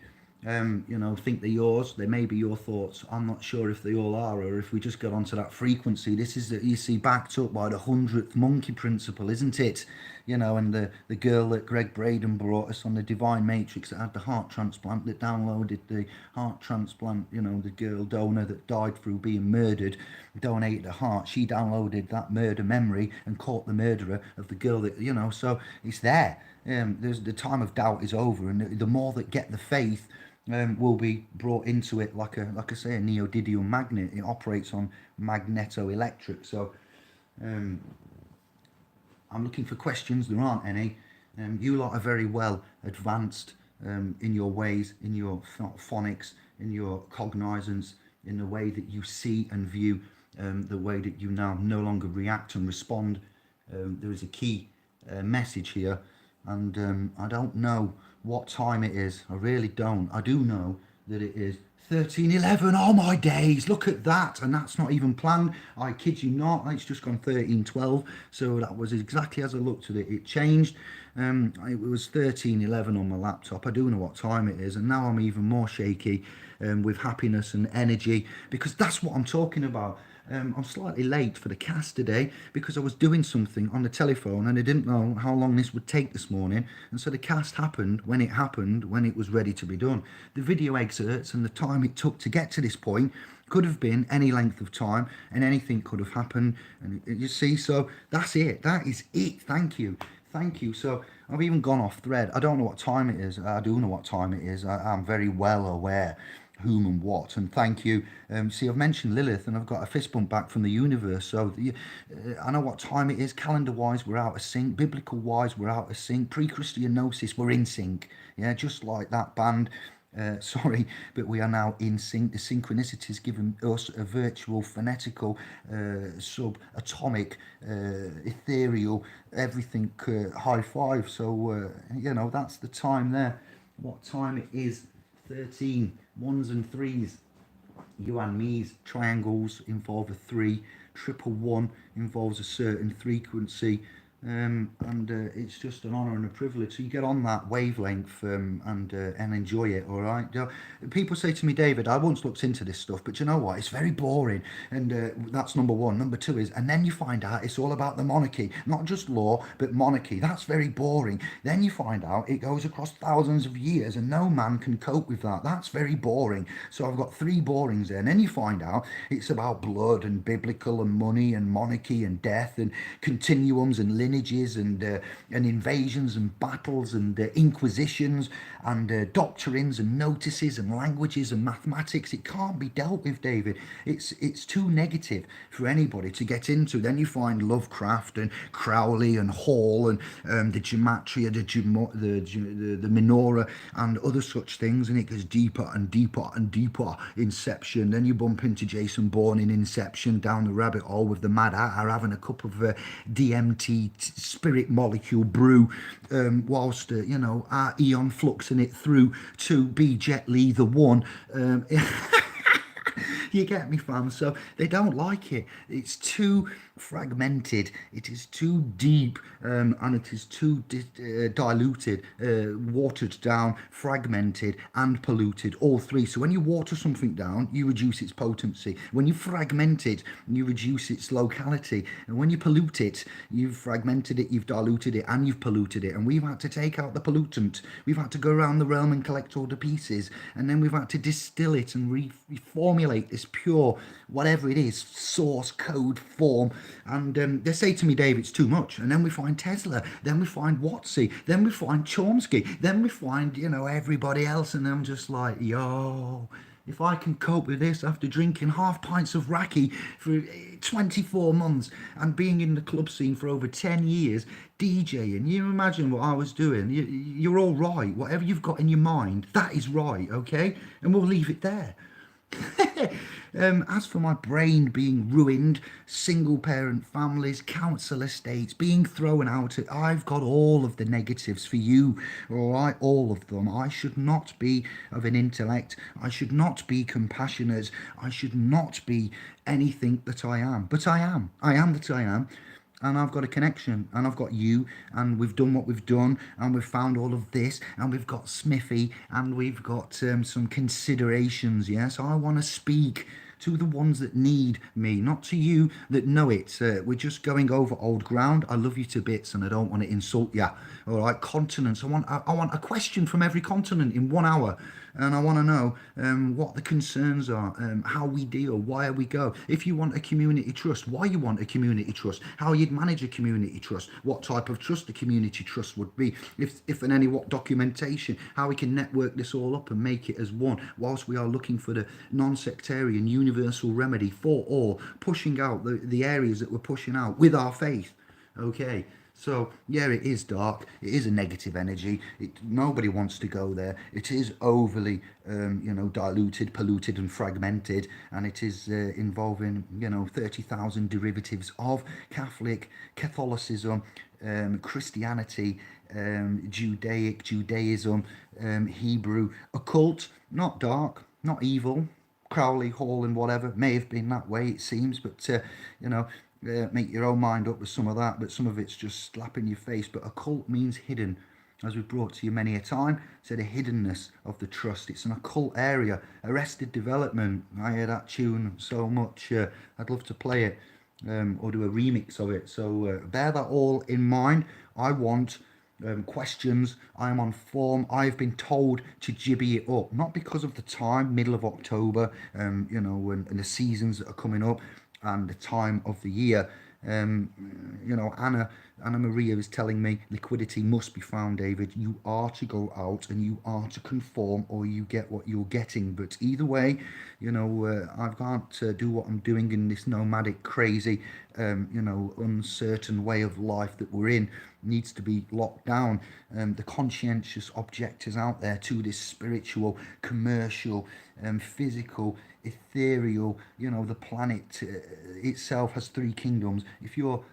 think they're yours. They may be your thoughts. I'm not sure if they all are, or if we just get onto that frequency. This is, you see, backed up by the 100th monkey principle, isn't it? And the girl that Greg Braden brought us on the Divine Matrix that had the heart transplant, that downloaded the heart transplant, the girl donor that died through being murdered, donated a heart. She downloaded that murder memory and caught the murderer of the girl that, so it's there. There's the time of doubt is over, and the more that get the faith, will be brought into it like I say, a neodymium magnet. It operates on magnetoelectric. So I'm looking for questions. There aren't any. You lot are very well advanced in your ways, in your phonics, in your cognizance, in the way that you see and view, the way that you now no longer react and respond. There is a key message here, and I don't know what time it is. I really don't. I do know that it is 13:11. Oh my days, look at that. And that's not even planned. I kid you not, it's just gone 13:12. So that was exactly as I looked at it. It changed. It was 13:11 on my laptop. I do know what time it is, and now I'm even more shaky with happiness and energy, because that's what I'm talking about. I'm slightly late for the cast today because I was doing something on the telephone and I didn't know how long this would take this morning, and so the cast happened when it was ready to be done. The video excerpts and the time it took to get to this point could have been any length of time, and anything could have happened, and you see, so that's it. That is it. Thank you. So I've even gone off thread. I don't know what time it is. I do know what time it is. I'm very well aware whom and what, and thank you. See, I've mentioned Lilith and I've got a fist bump back from the universe, so I know what time it is. Calendar wise we're out of sync, biblical wise we're out of sync, pre-Christianosis we're in sync, just like that band. Sorry, but we are now in sync. The synchronicity has given us a virtual, phonetical, subatomic, ethereal, everything high five. So that's the time there. What time it is? 13 ones and threes, you and me's. Triangles involve a 3, triple 1 involves a certain frequency, and it's just an honor and a privilege. So you get on that wavelength and enjoy it. All right. People say to me, David, I once looked into this stuff, but you know what? It's very boring, and that's number one. Number two is, and then you find out it's all about the monarchy, not just law, but monarchy. That's very boring. Then you find out it goes across thousands of years, and no man can cope with that. That's very boring. So I've got 3 borings there. And then you find out it's about blood and biblical and money and monarchy and death and continuums and lineages and invasions and battles and inquisitions and doctrines and notices and languages and mathematics. It can't be dealt with, David. It's too negative for anybody to get into. Then you find Lovecraft and Crowley and Hall and the gematria, the menorah and other such things, and it goes deeper and deeper and deeper. Inception. Then you bump into Jason Bourne in Inception, down the rabbit hole with the Mad Hatter having a cup of DMT spirit molecule brew, whilst Eon fluxing it through to be Jet Li the one. You get me, fam? So they don't like it. It's too fragmented. It is too deep, and it is too diluted, watered down, fragmented, and polluted. All 3. So when you water something down, you reduce its potency. When you fragment it, you reduce its locality. And when you pollute it, you've fragmented it, you've diluted it, and you've polluted it. And we've had to take out the pollutant. We've had to go around the realm and collect all the pieces. And then we've had to distill it and reformulate this pure, whatever it is, source code form. And they say to me, Dave, it's too much. And then we find Tesla, then we find Watsy, then we find Chomsky, then we find everybody else, and I'm just like, yo, If I can cope with this after drinking half pints of raki for 24 months and being in the club scene for over 10 years, DJing, you imagine what I was doing. You're all right. Whatever you've got in your mind, that is right, okay? And we'll leave it there. As for my brain being ruined, single parent families, council estates, being thrown out, I've got all of the negatives for you, all right, all of them. I should not be of an intellect, I should not be compassionate, I should not be anything that I am, but I am that I am. And I've got a connection, and I've got you, and we've done what we've done, and we've found all of this, and we've got Smithy, and we've got some considerations. Yes, I want to speak to the ones that need me, not to you that know it. We're just going over old ground. I love you to bits, and I don't want to insult you. All right, continents. I want a question from every continent in 1 hour. And I want to know what the concerns are, how we deal, why we go. If you want a community trust, why you want a community trust, how you'd manage a community trust, what type of trust a community trust would be, if and any what documentation, how we can network this all up and make it as one, whilst we are looking for the non-sectarian universal remedy for all, pushing out the areas that we're pushing out with our faith. Okay. So, yeah, it is dark. It is a negative energy. Nobody wants to go there. It is overly, diluted, polluted and fragmented. And it is involving, 30,000 derivatives of Catholicism, Christianity, Judaism, Hebrew, occult, not dark, not evil. Crowley Hall and whatever may have been that way, it seems, but, make your own mind up with some of that, but some of it's just slapping your face. But occult means hidden, as we've brought to you many a time. Said a hiddenness of the trust. It's an occult area. Arrested Development. I hear that tune so much. I'd love to play it or do a remix of it. So bear that all in mind. I want questions. I am on form. I've been told to jibby it up, not because of the time, middle of October, and the seasons that are coming up, and the time of the year. Anna Maria is telling me liquidity must be found, David. You are to go out and you are to conform, or you get what you're getting. But either way, I can't do what I'm doing in this nomadic, crazy, uncertain way of life that we're in. Needs to be locked down. The conscientious objectors out there to this spiritual, commercial, physical, ethereal, the planet itself has 3 kingdoms. If you're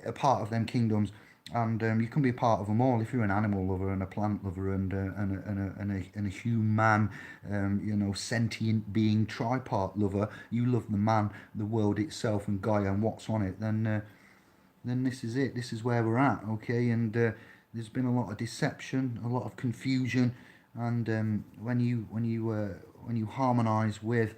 a part of them kingdoms, and you can be a part of them all, if you're an animal lover and a plant lover and a human, sentient being, tripart lover, you love the man, the world itself, and Gaia and what's on it, then this is it. This is where we're at, okay? And there's been a lot of deception, a lot of confusion, and when you harmonise with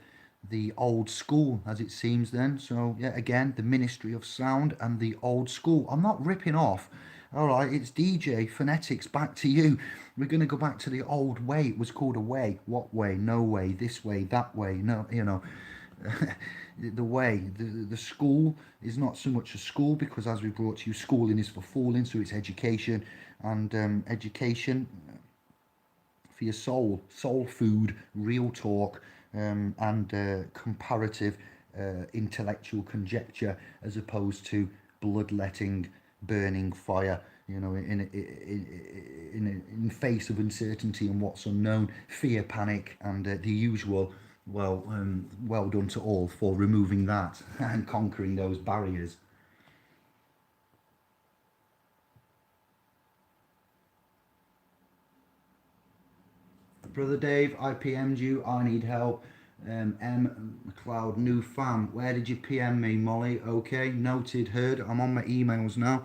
the old school, as it seems, then, so yeah, again, the Ministry of Sound and the old school. I'm not ripping off. All right, it's DJ Phonetics, back to you. We're going to go back to the old way. It was called a way. What way? No way. This way, that way. No, the way, the school is not so much a school, because as we brought to you, schooling is for fooling, so it's education, and education for your soul food, real talk, and comparative intellectual conjecture, as opposed to bloodletting, burning fire, in face of uncertainty and what's unknown, fear, panic, and the usual. Well done to all for removing that and conquering those barriers. Brother Dave, I PM'd you. I need help. M McLeod, new fam. Where did you PM me, Molly? Okay, noted, heard. I'm on my emails now.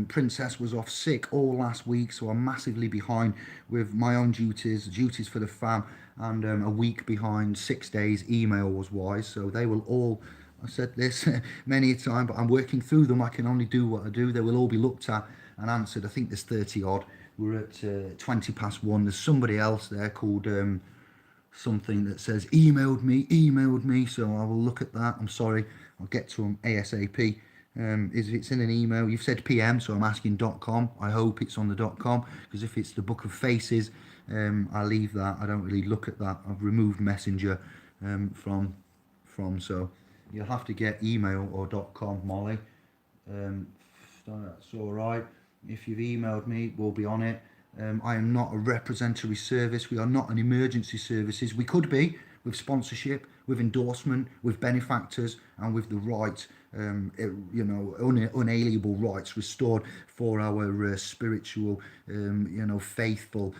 Princess was off sick all last week, so I'm massively behind with my own duties for the fam, and a week behind, 6 days email was wise. So they will all, I said this many a time, but I'm working through them. I can only do what I do. They will all be looked at and answered. I think there's 30 odd. We're at 20 past 1. There's somebody else there called something that says emailed me, so I will look at that. I'm sorry, I'll get to them ASAP. If it's in an email, you've said PM, so I'm asking .com. I hope it's on the .com, because if it's the Book of Faces, I leave that. I don't really look at that. I've removed Messenger from, so you'll have to get email or .com, Molly. That's all right. If you've emailed me, we'll be on it. I am not a representatory service. We are not an emergency services. We could be, with sponsorship, with endorsement, with benefactors, and with the right, unalienable rights restored for our spiritual, faithful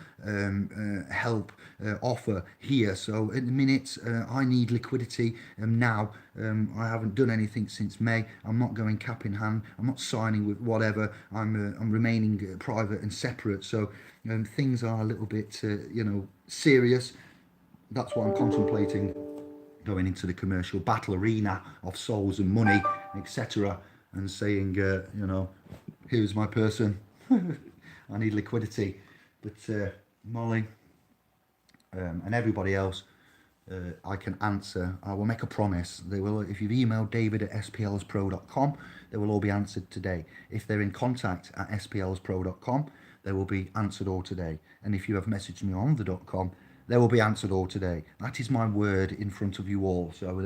help offer here. So at the minute, I need liquidity now. I haven't done anything since May. I'm not going cap in hand. I'm not signing with whatever. I'm remaining private and separate. So things are a little bit, serious. That's what I'm contemplating, going into the commercial battle arena of souls and money, etc., and saying, here's my person. I need liquidity. But Molly and everybody else, I can answer. I will make a promise. They will. If you've emailed David at splspro.com, they will all be answered today. If they're in contact at splspro.com, they will be answered all today. And if you have messaged me on the .com, they will be answered all today. That is my word in front of you all. So,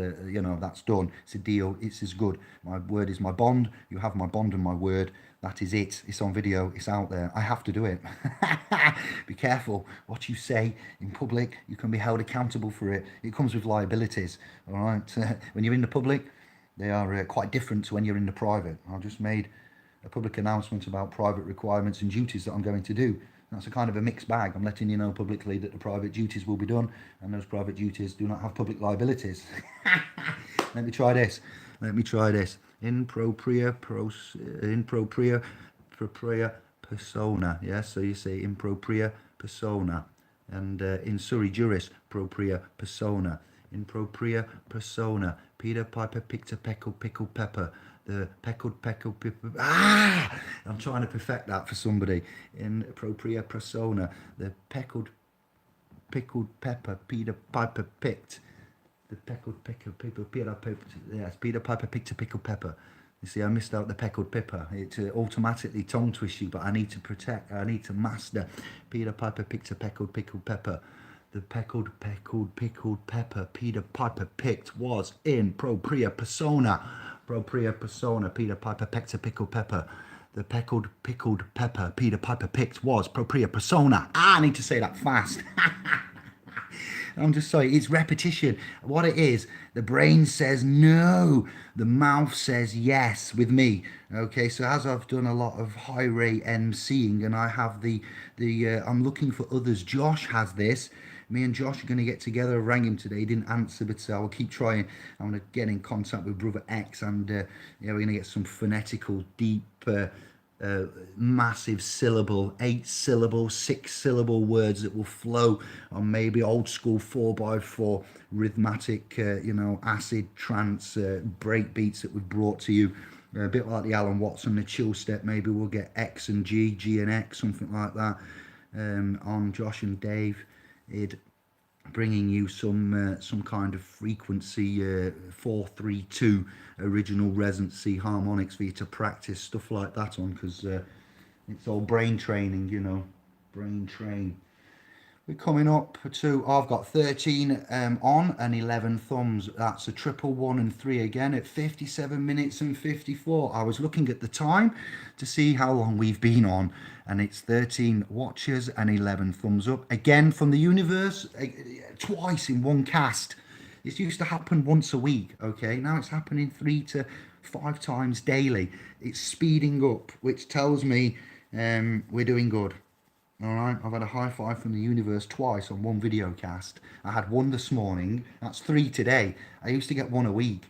that's done. It's a deal. It's as good. My word is my bond. You have my bond and my word. That is it. It's on video. It's out there. I have to do it. Be careful what you say in public. You can be held accountable for it. It comes with liabilities. All right. When you're in the public, they are quite different to when you're in the private. I've just made a public announcement about private requirements and duties that I'm going to do. That's a kind of a mixed bag. I'm letting you know publicly that the private duties will be done, and those private duties do not have public liabilities. Let me try this. In propria persona. Yes, so you say in propria persona. And in Surrey juris, propria persona. In propria persona. Peter Piper picked a pickle pepper. The pickled pepper. I'm trying to perfect that for somebody. In propria persona. The pickled pepper Peter Piper picked. The pickled Peter Piper. Yes, Peter Piper picked a pickled pepper. You see, I missed out the pickled pepper. It automatically tongue twists you, but I need to master. Peter Piper picked a pickled pepper. The pickled pepper Peter Piper picked was in propria persona. Propria persona. Peter Piper picked a pickled pepper. The pickled pepper Peter Piper picked was propria persona. I need to say that fast. I'm just sorry, it's repetition. What it is, the brain says no, the mouth says yes with me. Okay, so as I've done a lot of high rate emceeing, and I have I'm looking for others. Josh has this. Me and Josh are going to get together. I rang him today. He didn't answer, but I'll keep trying. I'm going to get in contact with Brother X, and we're going to get some phonetical, deep, massive syllable, 8-syllable, 6-syllable words that will flow on maybe old school 4x4 rhythmic, acid trance break beats that we've brought to you. A bit like the Alan Watson, the chill step. Maybe we'll get X and G, G and X, something like that. On Josh and Dave, bringing you some kind of frequency 432 original resonancy harmonics for you to practice stuff like that on, because it's all brain training, brain train. We're coming up to, I've got 13 on and 11 thumbs. That's a triple 1 and 3 again at 57 minutes and 54. I was looking at the time to see how long we've been on, and it's 13 watches and 11 thumbs up. Again from the universe, twice in one cast. This used to happen once a week, okay? Now it's happening 3 to 5 times daily. It's speeding up, which tells me we're doing good. All right, I've had a high five from the universe twice on one video cast. I had one this morning. That's 3 today. I used to get 1 a week.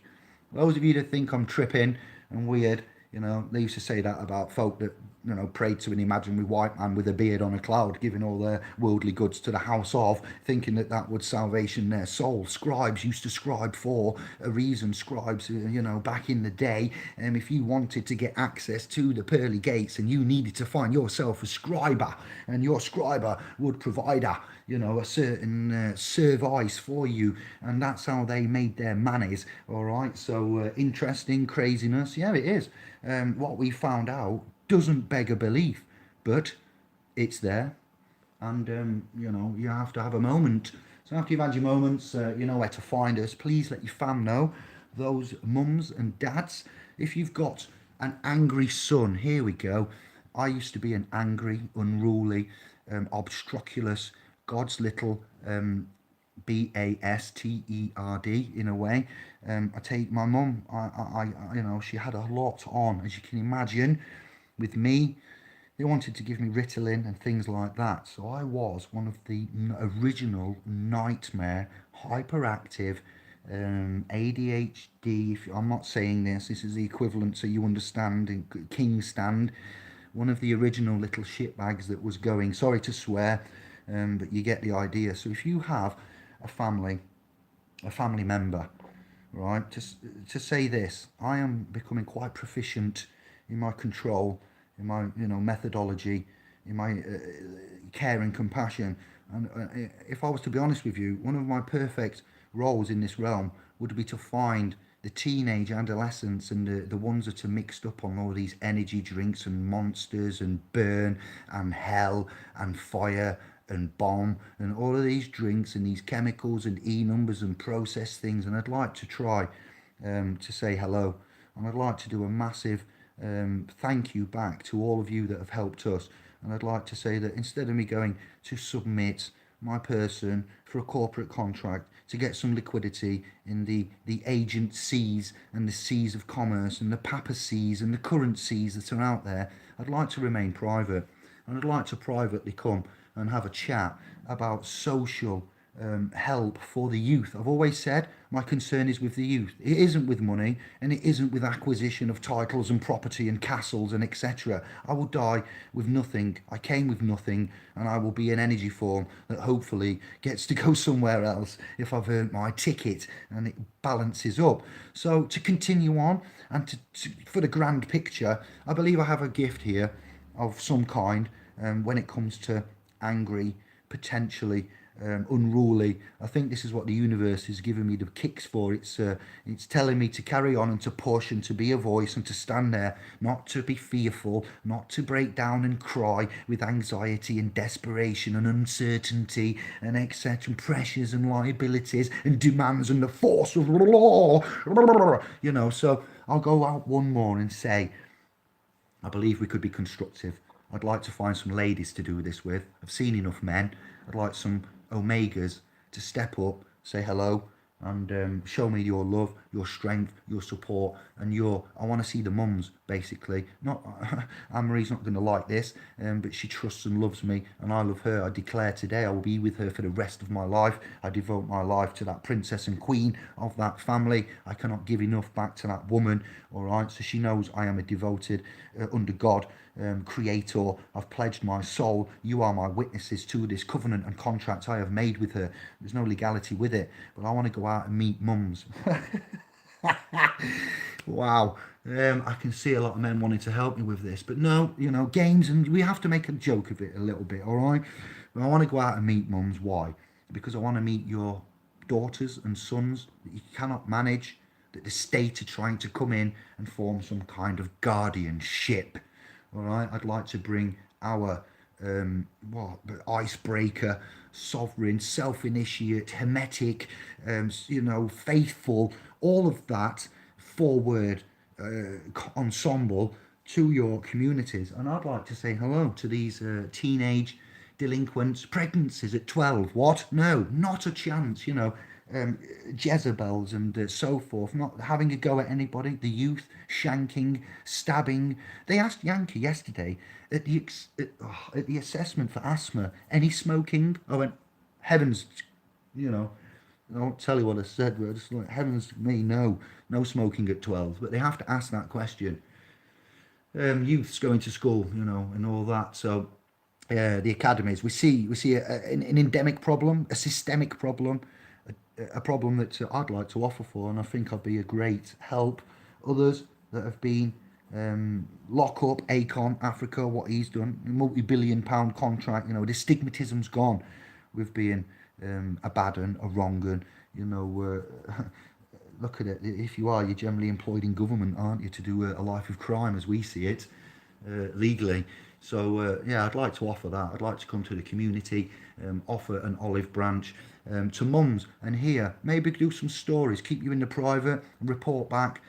Those of you that think I'm tripping and weird, they used to say that about folk that prayed to an imaginary white man with a beard on a cloud, giving all their worldly goods to the house of, thinking that that would salvation their soul. Scribes used to scribe for a reason. Scribes, back in the day, if you wanted to get access to the pearly gates and you needed to find yourself a scriber, and your scriber would provide a certain service for you, and that's how they made their monies. All right, so interesting craziness. Yeah, it is. What we found out doesn't beg a belief, but it's there, and you have to have a moment. So after you've had your moments, you know where to find us. Please let your fam know, those mums and dads. If you've got an angry son, here we go. I used to be an angry, unruly, obstreculous, God's little bastard in a way. I take my mum. She had a lot on, as you can imagine, with me. They wanted to give me Ritalin and things like that. So I was one of the original nightmare, hyperactive, ADHD. I'm not saying this is the equivalent so you understand, in King Stand. One of the original little shitbags that was going, sorry to swear, but you get the idea. So if you have a family member, right, to say this, I am becoming quite proficient in my control, in my methodology, in my care and compassion. And if I was to be honest with you, one of my perfect roles in this realm would be to find the teenage adolescents and the ones that are mixed up on all these energy drinks and monsters and burn and hell and fire and bomb and all of these drinks and these chemicals and numbers and processed things. And I'd like to try to say hello, and I'd like to do a massive thank you back to all of you that have helped us. And I'd like to say that instead of me going to submit my person for a corporate contract to get some liquidity in the agencies and the seas of commerce and the papacies and the currencies that are out there, I'd like to remain private. And I'd like to privately come and have a chat about social help for the youth. I've always said my concern is with the youth. It isn't with money, and it isn't with acquisition of titles and property and castles and etc. I will die with nothing. I came with nothing, and I will be an energy form that hopefully gets to go somewhere else if I've earned my ticket and it balances up. So to continue on, and for the grand picture, I believe I have a gift here of some kind when it comes to angry, potentially unruly. I think this is what the universe is giving me the kicks for. It's telling me to carry on and to push and to be a voice and to stand there, not to be fearful, not to break down and cry with anxiety and desperation and uncertainty and etc. and pressures and liabilities and demands and the force of law. So I'll go out one more and say, I believe we could be constructive. I'd like to find some ladies to do this with. I've seen enough men. I'd like some omegas to step up, say hello, and show me your love, your strength, your support, and I want to see the mums, basically. Not Anne-Marie's not going to like this, but she trusts and loves me, and I love her. I declare today I will be with her for the rest of my life. I devote my life to that princess and queen of that family. I cannot give enough back to that woman, all right? So she knows I am a devoted, under God, creator. I've pledged my soul. You are my witnesses to this covenant and contract I have made with her. There's no legality with it, but I want to go out and meet mums. Wow. I can see a lot of men wanting to help me with this, but no, games, and we have to make a joke of it a little bit, all right? But I want to go out and meet mums. Why? Because I want to meet your daughters and sons that you cannot manage, that the state are trying to come in and form some kind of guardianship. All right, I'd like to bring our icebreaker, sovereign, self-initiate, hermetic, faithful, all of that forward ensemble to your communities. And I'd like to say hello to these teenage delinquents, pregnancies at 12. What? No, not a chance, Jezebels and so forth, not having a go at anybody, the youth, shanking, stabbing. They asked Yankee yesterday at the assessment for asthma, any smoking? I went, heavens, I won't tell you what I said, but I just like, heavens to me, no smoking at 12. But they have to ask that question. youths going to school, you know, and all that. So the academies, we see an endemic problem, a systemic problem, a problem that I'd like to offer for, and I think I'd be a great help. Others that have been lock up Akon, Africa, what he's done, multi-billion-pound contract. You know, the stigmatism's gone with being a bad un, a wrong un. You know, look at it. If you are, you're generally employed in government, aren't you, to do a life of crime as we see it, legally. So yeah, I'd like to offer that. I'd like to come to the community, offer an olive branch to mums and hear, maybe do some stories, keep you in the private and report back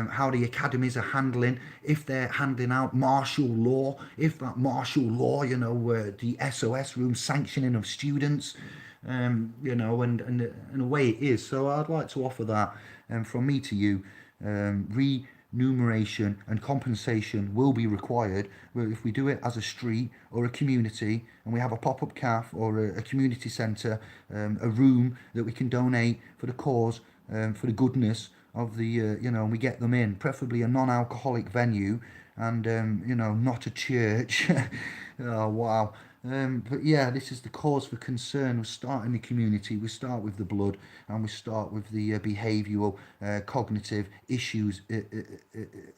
how the academies are handling, if they're handing out martial law, if that martial law, you know, the SOS room sanctioning of students, you know, and the way it is. So I'd like to offer that from me to you. Remuneration and compensation will be required if we do it as a street or a community, and we have a pop-up cafe or a community centre, a room that we can donate for the cause, for the goodness of the, you know, and we get them in, preferably a non-alcoholic venue, and you know, not a church. Oh wow. But yeah, this is the cause for concern. We start in the community, we start with the blood, and we start with the behavioural, cognitive issues at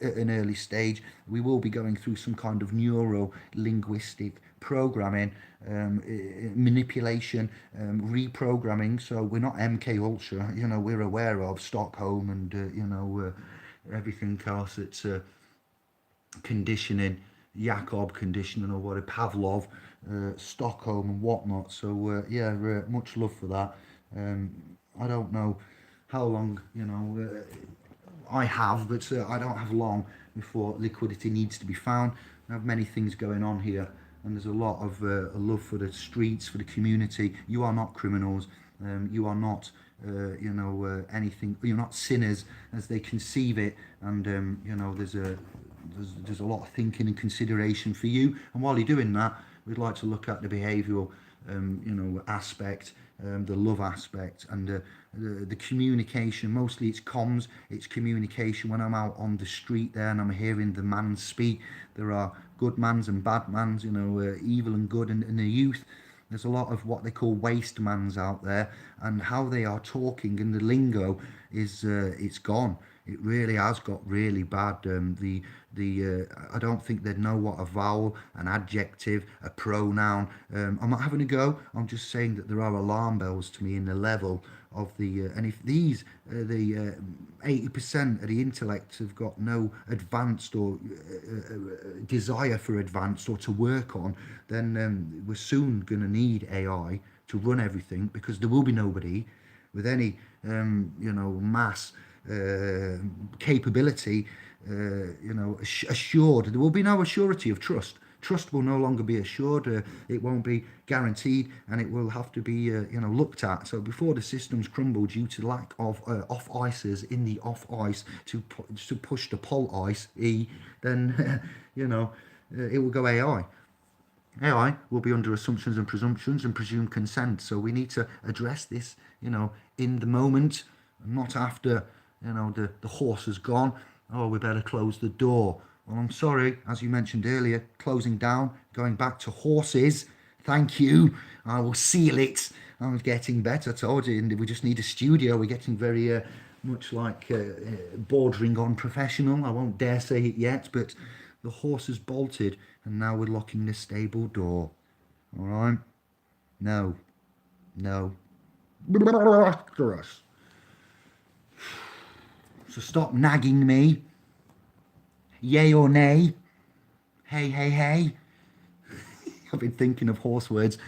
an early stage. We will be going through some kind of neuro-linguistic programming, manipulation, reprogramming. So we're not MK Ultra, you know, we're aware of Stockholm and, you know, everything else that's conditioning, Jakob conditioning, or what, Pavlov, Stockholm and whatnot. So yeah, much love for that. I don't know how long, you know, I have, but I don't have long before liquidity needs to be found. I have many things going on here, and there's a lot of love for the streets, for the community. You are not criminals. You are not, you know, anything. You're not sinners as they conceive it, and you know, there's a lot of thinking and consideration for you. And while you're doing that, we'd like to look at the behavioural, you know, aspect, the love aspect, and the communication. Mostly it's comms, it's communication. When I'm out on the street there and I'm hearing the man speak, there are good mans and bad mans, you know, evil and good, and the youth. There's a lot of what they call waste mans out there, and how they are talking, and the lingo is it's gone. It really has got really bad. I don't think they'd know what a vowel, an adjective, a pronoun. I'm not having a go. I'm just saying that there are alarm bells to me in the level of the. And if these the 80% of the intellect have got no advanced or desire for advanced or to work on, then we're soon going to need AI to run everything, because there will be nobody with any you know, mass capability, you know, assured. There will be no assurity of trust. Trust will no longer be assured. It won't be guaranteed, and it will have to be, you know, looked at. So before the systems crumble due to lack of off ices in the off ice to push the pole ice, then you know, it will go AI. AI will be under assumptions and presumptions and presumed consent. So we need to address this, you know, in the moment, not after, you know, the horse has gone. Oh, we better close the door. Well, I'm sorry, as you mentioned earlier, closing down, going back to horses. Thank you. I will seal it. I'm getting better. I told you, and we just need a studio. We're getting very much like bordering on professional. I won't dare say it yet, but the horse has bolted, and now we're locking the stable door. All right? No. So stop nagging me. Yay or nay? Hey. I've been thinking of horse words.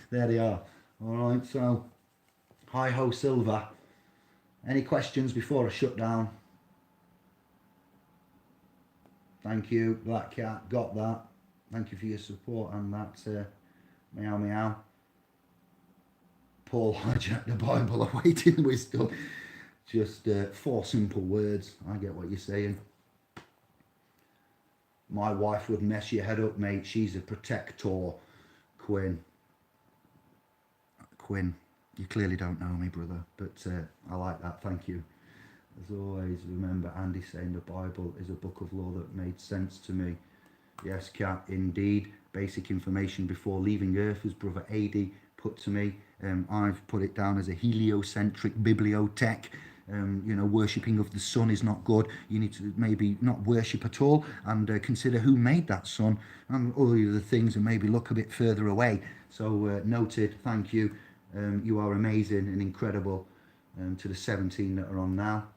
There they are. All right, so hi ho Silver. Any questions before I shut down? Thank you, Black Cat. Got that. Thank you for your support and that. Meow meow. Paul hijacked the Bible, awaiting wisdom. Just 4 simple words. I get what you're saying. My wife would mess your head up, mate. She's a protector. Quinn, you clearly don't know me, brother, but I like that. Thank you. As always, remember Andy saying the Bible is a book of law that made sense to me. Yes, Kat, indeed. Basic information before leaving Earth, as Brother AD put to me. I've put it down as a heliocentric bibliotech. Worshipping of the sun is not good. You need to maybe not worship at all and consider who made that sun and all the other things, and maybe look a bit further away. So noted, thank you. You are amazing and incredible. To the 17 that are on now.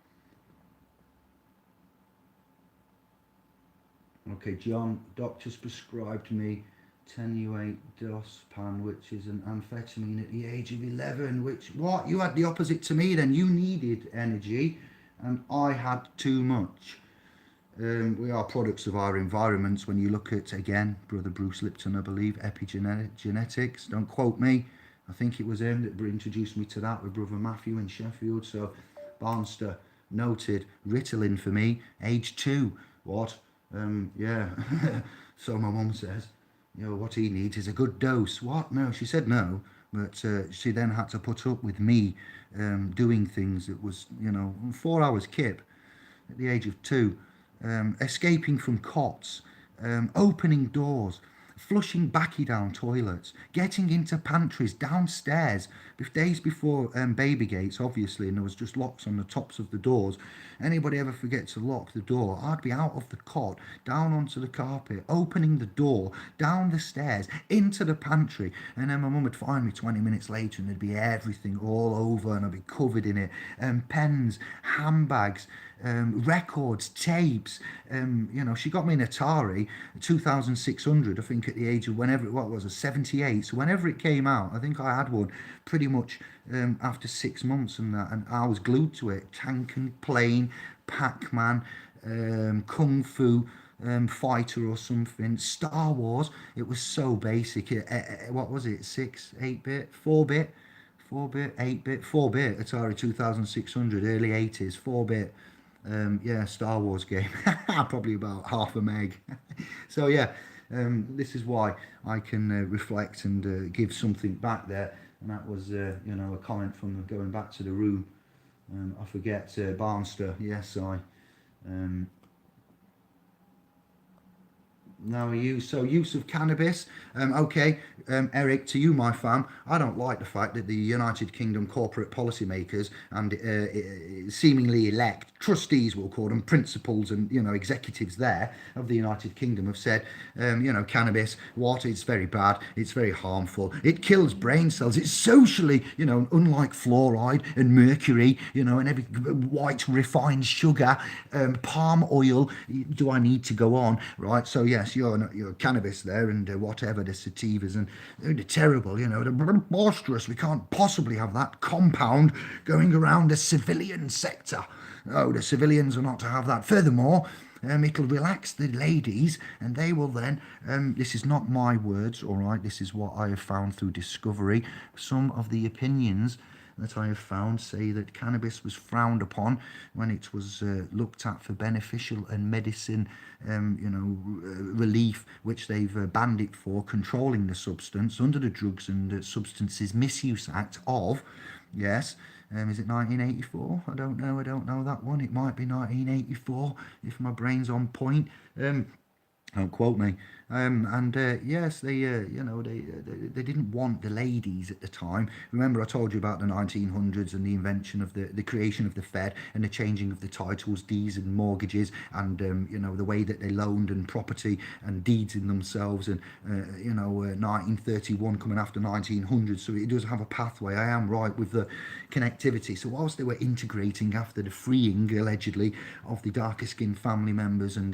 Okay, John, doctors prescribed me tenuate dospan, which is an amphetamine at the age of 11, what? You had the opposite to me then. You needed energy and I had too much. We are products of our environments. When you look at, again, Brother Bruce Lipton, I believe, epigenetics, don't quote me. I think it was him that introduced me to that with Brother Matthew in Sheffield. So, Barnster, noted. Ritalin for me, age 2. What? Yeah. So my mum says, what he needs is a good dose. What? No, she said no. But she then had to put up with me doing things that was, 4 hours kip at the age of 2. Escaping from cots, opening doors, flushing backy down toilets, getting into pantries downstairs, days before baby gates, obviously, and there was just locks on the tops of the doors. Anybody ever forget to lock the door, I'd be out of the cot, down onto the carpet, opening the door, down the stairs, into the pantry, and then my mum would find me 20 minutes later and there'd be everything all over and I'd be covered in it. Pens, handbags, records, tapes. She got me an Atari 2600, I think, at the age of whenever it was, 78. So whenever it came out, I think I had one pretty much after 6 months and that, and I was glued to it. Tank and Plane, Pac-Man, Kung Fu Fighter or something, Star Wars. It was so basic. What was it? 6, 8-bit, 4-bit, 8-bit, 4-bit Atari 2600, early 80s, 4-bit. Star Wars game. Probably about half a meg. So yeah, this is why I can reflect and give something back there. And that was, a comment from going back to the room. I forget, Barnster. Yes, Now use of cannabis. Eric, to you, my fam, I don't like the fact that the United Kingdom corporate policymakers and seemingly elect trustees, we'll call them, principals and executives there of the United Kingdom have said, cannabis, it's very bad, it's very harmful, it kills brain cells, it's socially, unlike fluoride and mercury, and every white refined sugar, palm oil. Do I need to go on? Right. So yes, your cannabis there and whatever the sativas, and they're terrible. They're monstrous. We can't possibly have that compound going around the civilian sector. Oh, the civilians are not to have that. Furthermore, it'll relax the ladies, and they will then, this is not my words, all right, this is what I have found through discovery. Some of the opinions that I have found say that cannabis was frowned upon when it was looked at for beneficial and medicine, relief, which they've banned it for controlling the substance under the Drugs and Substances Misuse Act of, yes, is it 1984? I don't know that one. It might be 1984 if my brain's on point. Don't quote me. Yes, they didn't want the ladies at the time. Remember, I told you about the 1900s and the invention of the creation of the Fed and the changing of the titles, deeds and mortgages, and the way that they loaned and property and deeds in themselves, and 1931 coming after 1900. So it does have a pathway. I am right with the connectivity. So whilst they were integrating after the freeing allegedly of the darker skinned family members and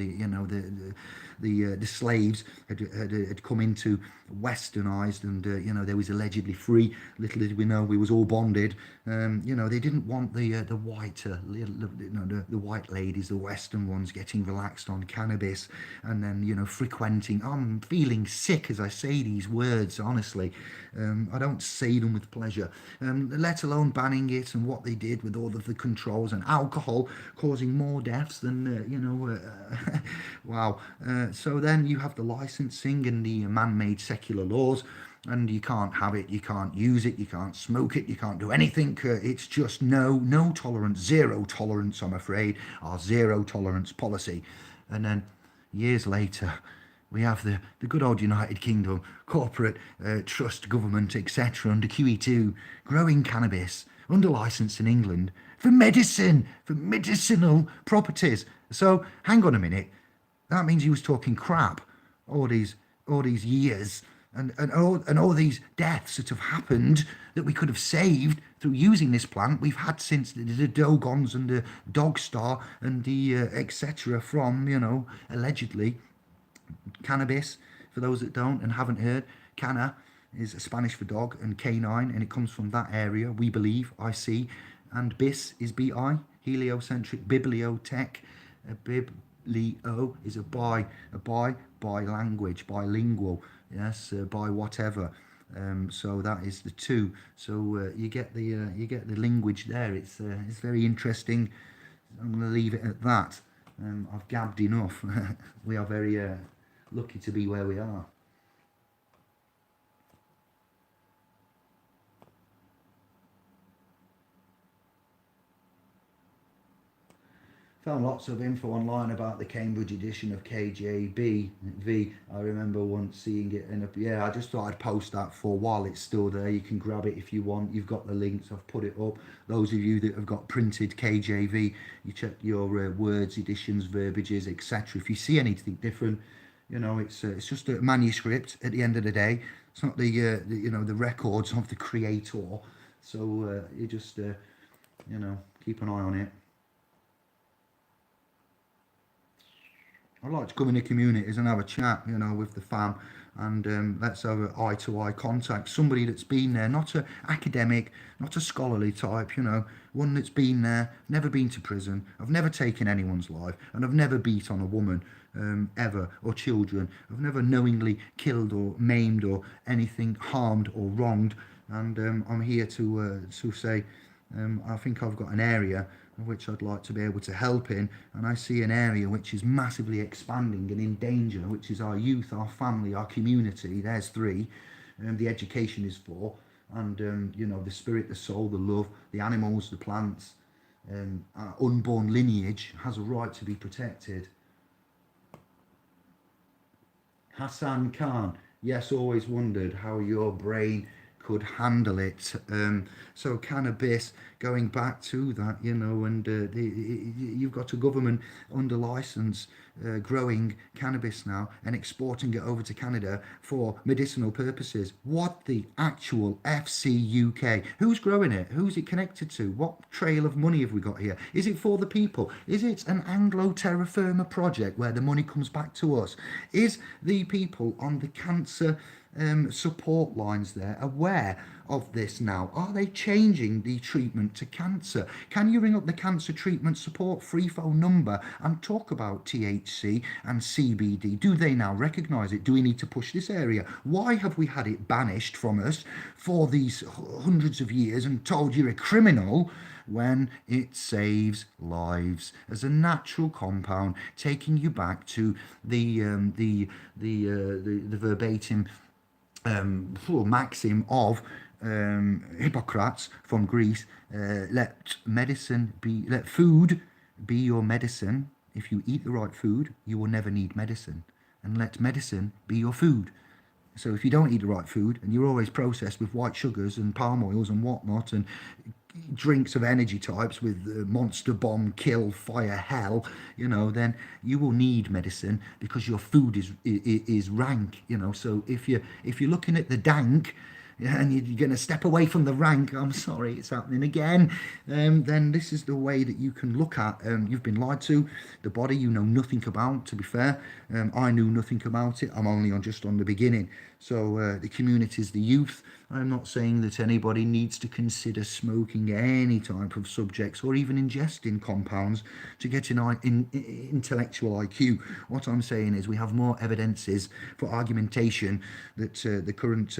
the slaves had come into westernized, and they was allegedly free. Little did we know we was all bonded. They didn't want the whiter, the white ladies, the Western ones, getting relaxed on cannabis and then frequenting. I'm feeling sick as I say these words. Honestly, I don't say them with pleasure. Let alone banning it and what they did with all of the controls and alcohol causing more deaths than wow. So then you have the licensing and the man-made secular laws, and you can't have it, you can't use it, you can't smoke it, you can't do anything. It's just no tolerance, zero tolerance, I'm afraid, our zero tolerance policy. And then years later, We have the good old United Kingdom, corporate trust government, etc. under QE2, growing cannabis under license in England for medicine, for medicinal properties. So hang on a minute. That means he was talking crap all these years and all these deaths that have happened that we could have saved through using this plant we've had since the Dogons and the Dog Star and the etc. from, allegedly cannabis. For those that don't and haven't heard, canna is Spanish for dog and canine, and it comes from that area, we believe, I see. And bis is bi, heliocentric, bibliotech. Biblio is a by language, bilingual, yes, by whatever. So that is the two. So you get the language there. It's very interesting. I'm going to leave it at that. I've gabbed enough. We are very lucky to be where we are. Found lots of info online about the Cambridge edition of KJV. I remember once seeing it in I just thought I'd post that for while it's still there. You can grab it if you want. You've got the links. I've put it up. Those of you that have got printed KJV, you check your words, editions, verbiages, etc. If you see anything different, it's just a manuscript at the end of the day. It's not the records of the creator. So you just keep an eye on it. I'd like to come in the communities and have a chat, with the fam, and let's have an eye-to-eye contact. Somebody that's been there, not an academic, not a scholarly type, one that's been there, never been to prison. I've never taken anyone's life, and I've never beat on a woman, ever, or children. I've never knowingly killed or maimed or anything harmed or wronged, and I'm here to say, I think I've got an area which I'd like to be able to help in, and I see an area which is massively expanding and in danger, which is our youth, our family, our community. There's three. The education is four, and the spirit, the soul, the love, the animals, the plants, our unborn lineage has a right to be protected. Hassan Khan, yes, always wondered how your brain could handle it. So cannabis, going back to that, and you've got a government under license growing cannabis now and exporting it over to Canada for medicinal purposes. What the actual FCUK? Who's growing it? Who's it connected to? What trail of money have we got here? Is it for the people? Is it an Anglo-Terra Firma project where the money comes back to us? Is the people on the cancer support lines there aware of this now? Are they changing the treatment to cancer? Can you ring up the cancer treatment support free phone number and talk about THC and CBD? Do they now recognise it? Do we need to push this area? Why have we had it banished from us for these hundreds of years and told you're a criminal when it saves lives as a natural compound, taking you back to the verbatim maxim of Hippocrates from Greece, let food be your medicine. If you eat the right food, you will never need medicine, and let medicine be your food. So if you don't eat the right food and you're always processed with white sugars and palm oils and whatnot and drinks of energy types with monster bomb, kill, fire, hell, then you will need medicine because your food is rank, So if you're looking at the dank and you're going to step away from the rank, I'm sorry, it's happening again, then this is the way that you can look at, you've been lied to, the body you know nothing about, to be fair. I knew nothing about it. I'm only just on the beginning. So the communities, the youth, I'm not saying that anybody needs to consider smoking any type of subjects or even ingesting compounds to get an intellectual IQ. What I'm saying is we have more evidences for argumentation that the current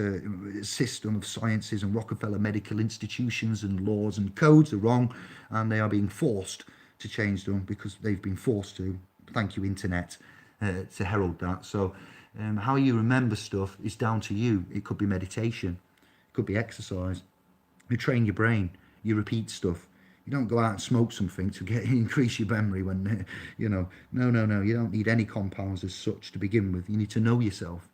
system of sciences and Rockefeller medical institutions and laws and codes are wrong, and they are being forced to change them because they've been forced to. Thank you, internet, to herald that. So how you remember stuff is down to you. It could be meditation, it could be exercise. You train your brain, you repeat stuff, You don't go out and smoke something to increase your memory when, no, you don't need any compounds as such to begin with. You need to know yourself.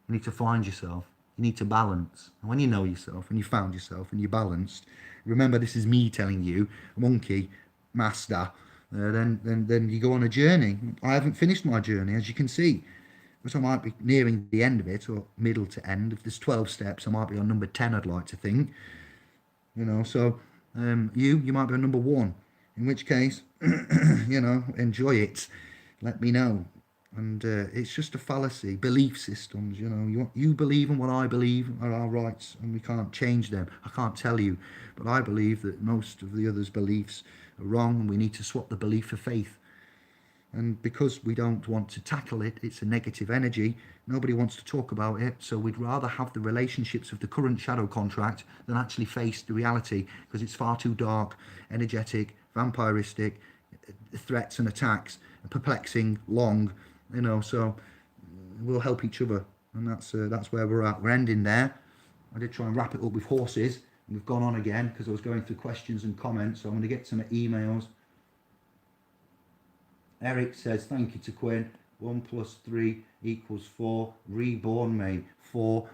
You need to find yourself. You need to balance. And when you know yourself and you found yourself and you're balanced, remember this is me telling you, monkey master, then you go on a journey. I haven't finished my journey, as you can see, but I might be nearing the end of it, or middle to end. If there's 12 steps, I might be on number 10, I'd like to think. So you might be on number 1, in which case, enjoy it. Let me know. And it's just a fallacy. Belief systems, you believe in what I believe are our rights, and we can't change them. I can't tell you, but I believe that most of the others' beliefs are wrong, and we need to swap the belief for faith. And because we don't want to tackle it, it's a negative energy. Nobody wants to talk about it, so we'd rather have the relationships of the current shadow contract than actually face the reality, because it's far too dark, energetic, vampiristic, threats and attacks, perplexing, long. So we'll help each other, and that's where we're at. We're ending there. I did try and wrap it up with horses, and we've gone on again because I was going through questions and comments. So I'm going to get some emails. Eric says, thank you to Quinn. 1 + 3 = 4. Reborn, mate. 4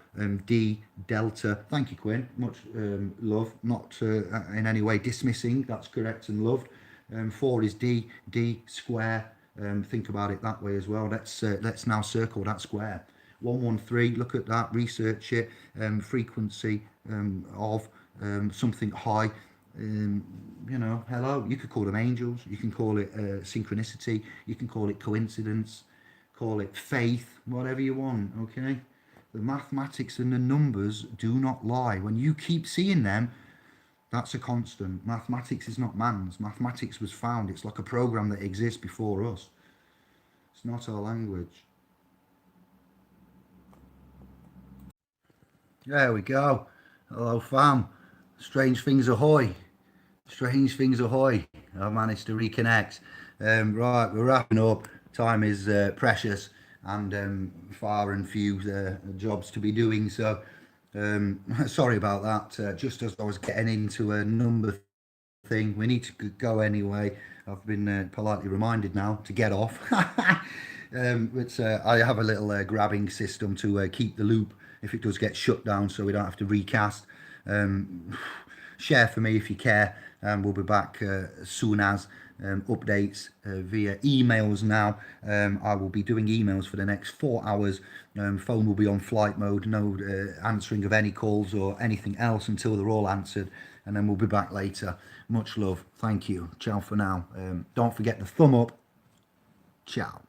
D Delta. Thank you, Quinn. Much love. Not in any way dismissing. That's correct and loved. 4 is D square. Think about it that way as well. Let's now circle that square. 113. Look at that. Research it. Frequency of something high. Hello, you could call them angels, you can call it synchronicity, you can call it coincidence, call it faith, whatever you want. Okay, the mathematics and the numbers do not lie. When you keep seeing them, that's a constant. Mathematics is not man's. Mathematics was found. It's like a program that exists before us. It's not our language. There we go. Hello, fam. Strange things ahoy. Strange things ahoy. I've managed to reconnect. Right, we're wrapping up. Time is precious, and far and few jobs to be doing. So sorry about that. Just as I was getting into a number thing, we need to go anyway. I've been politely reminded now to get off. But I have a little grabbing system to keep the loop if it does get shut down, so we don't have to recast. Share for me if you care, and we'll be back as soon as updates via emails now. I will be doing emails for the next 4 hours. Phone will be on flight mode, no answering of any calls or anything else until they're all answered, and then we'll be back later. Much love. Thank you. Ciao for now. Don't forget the thumb up. Ciao.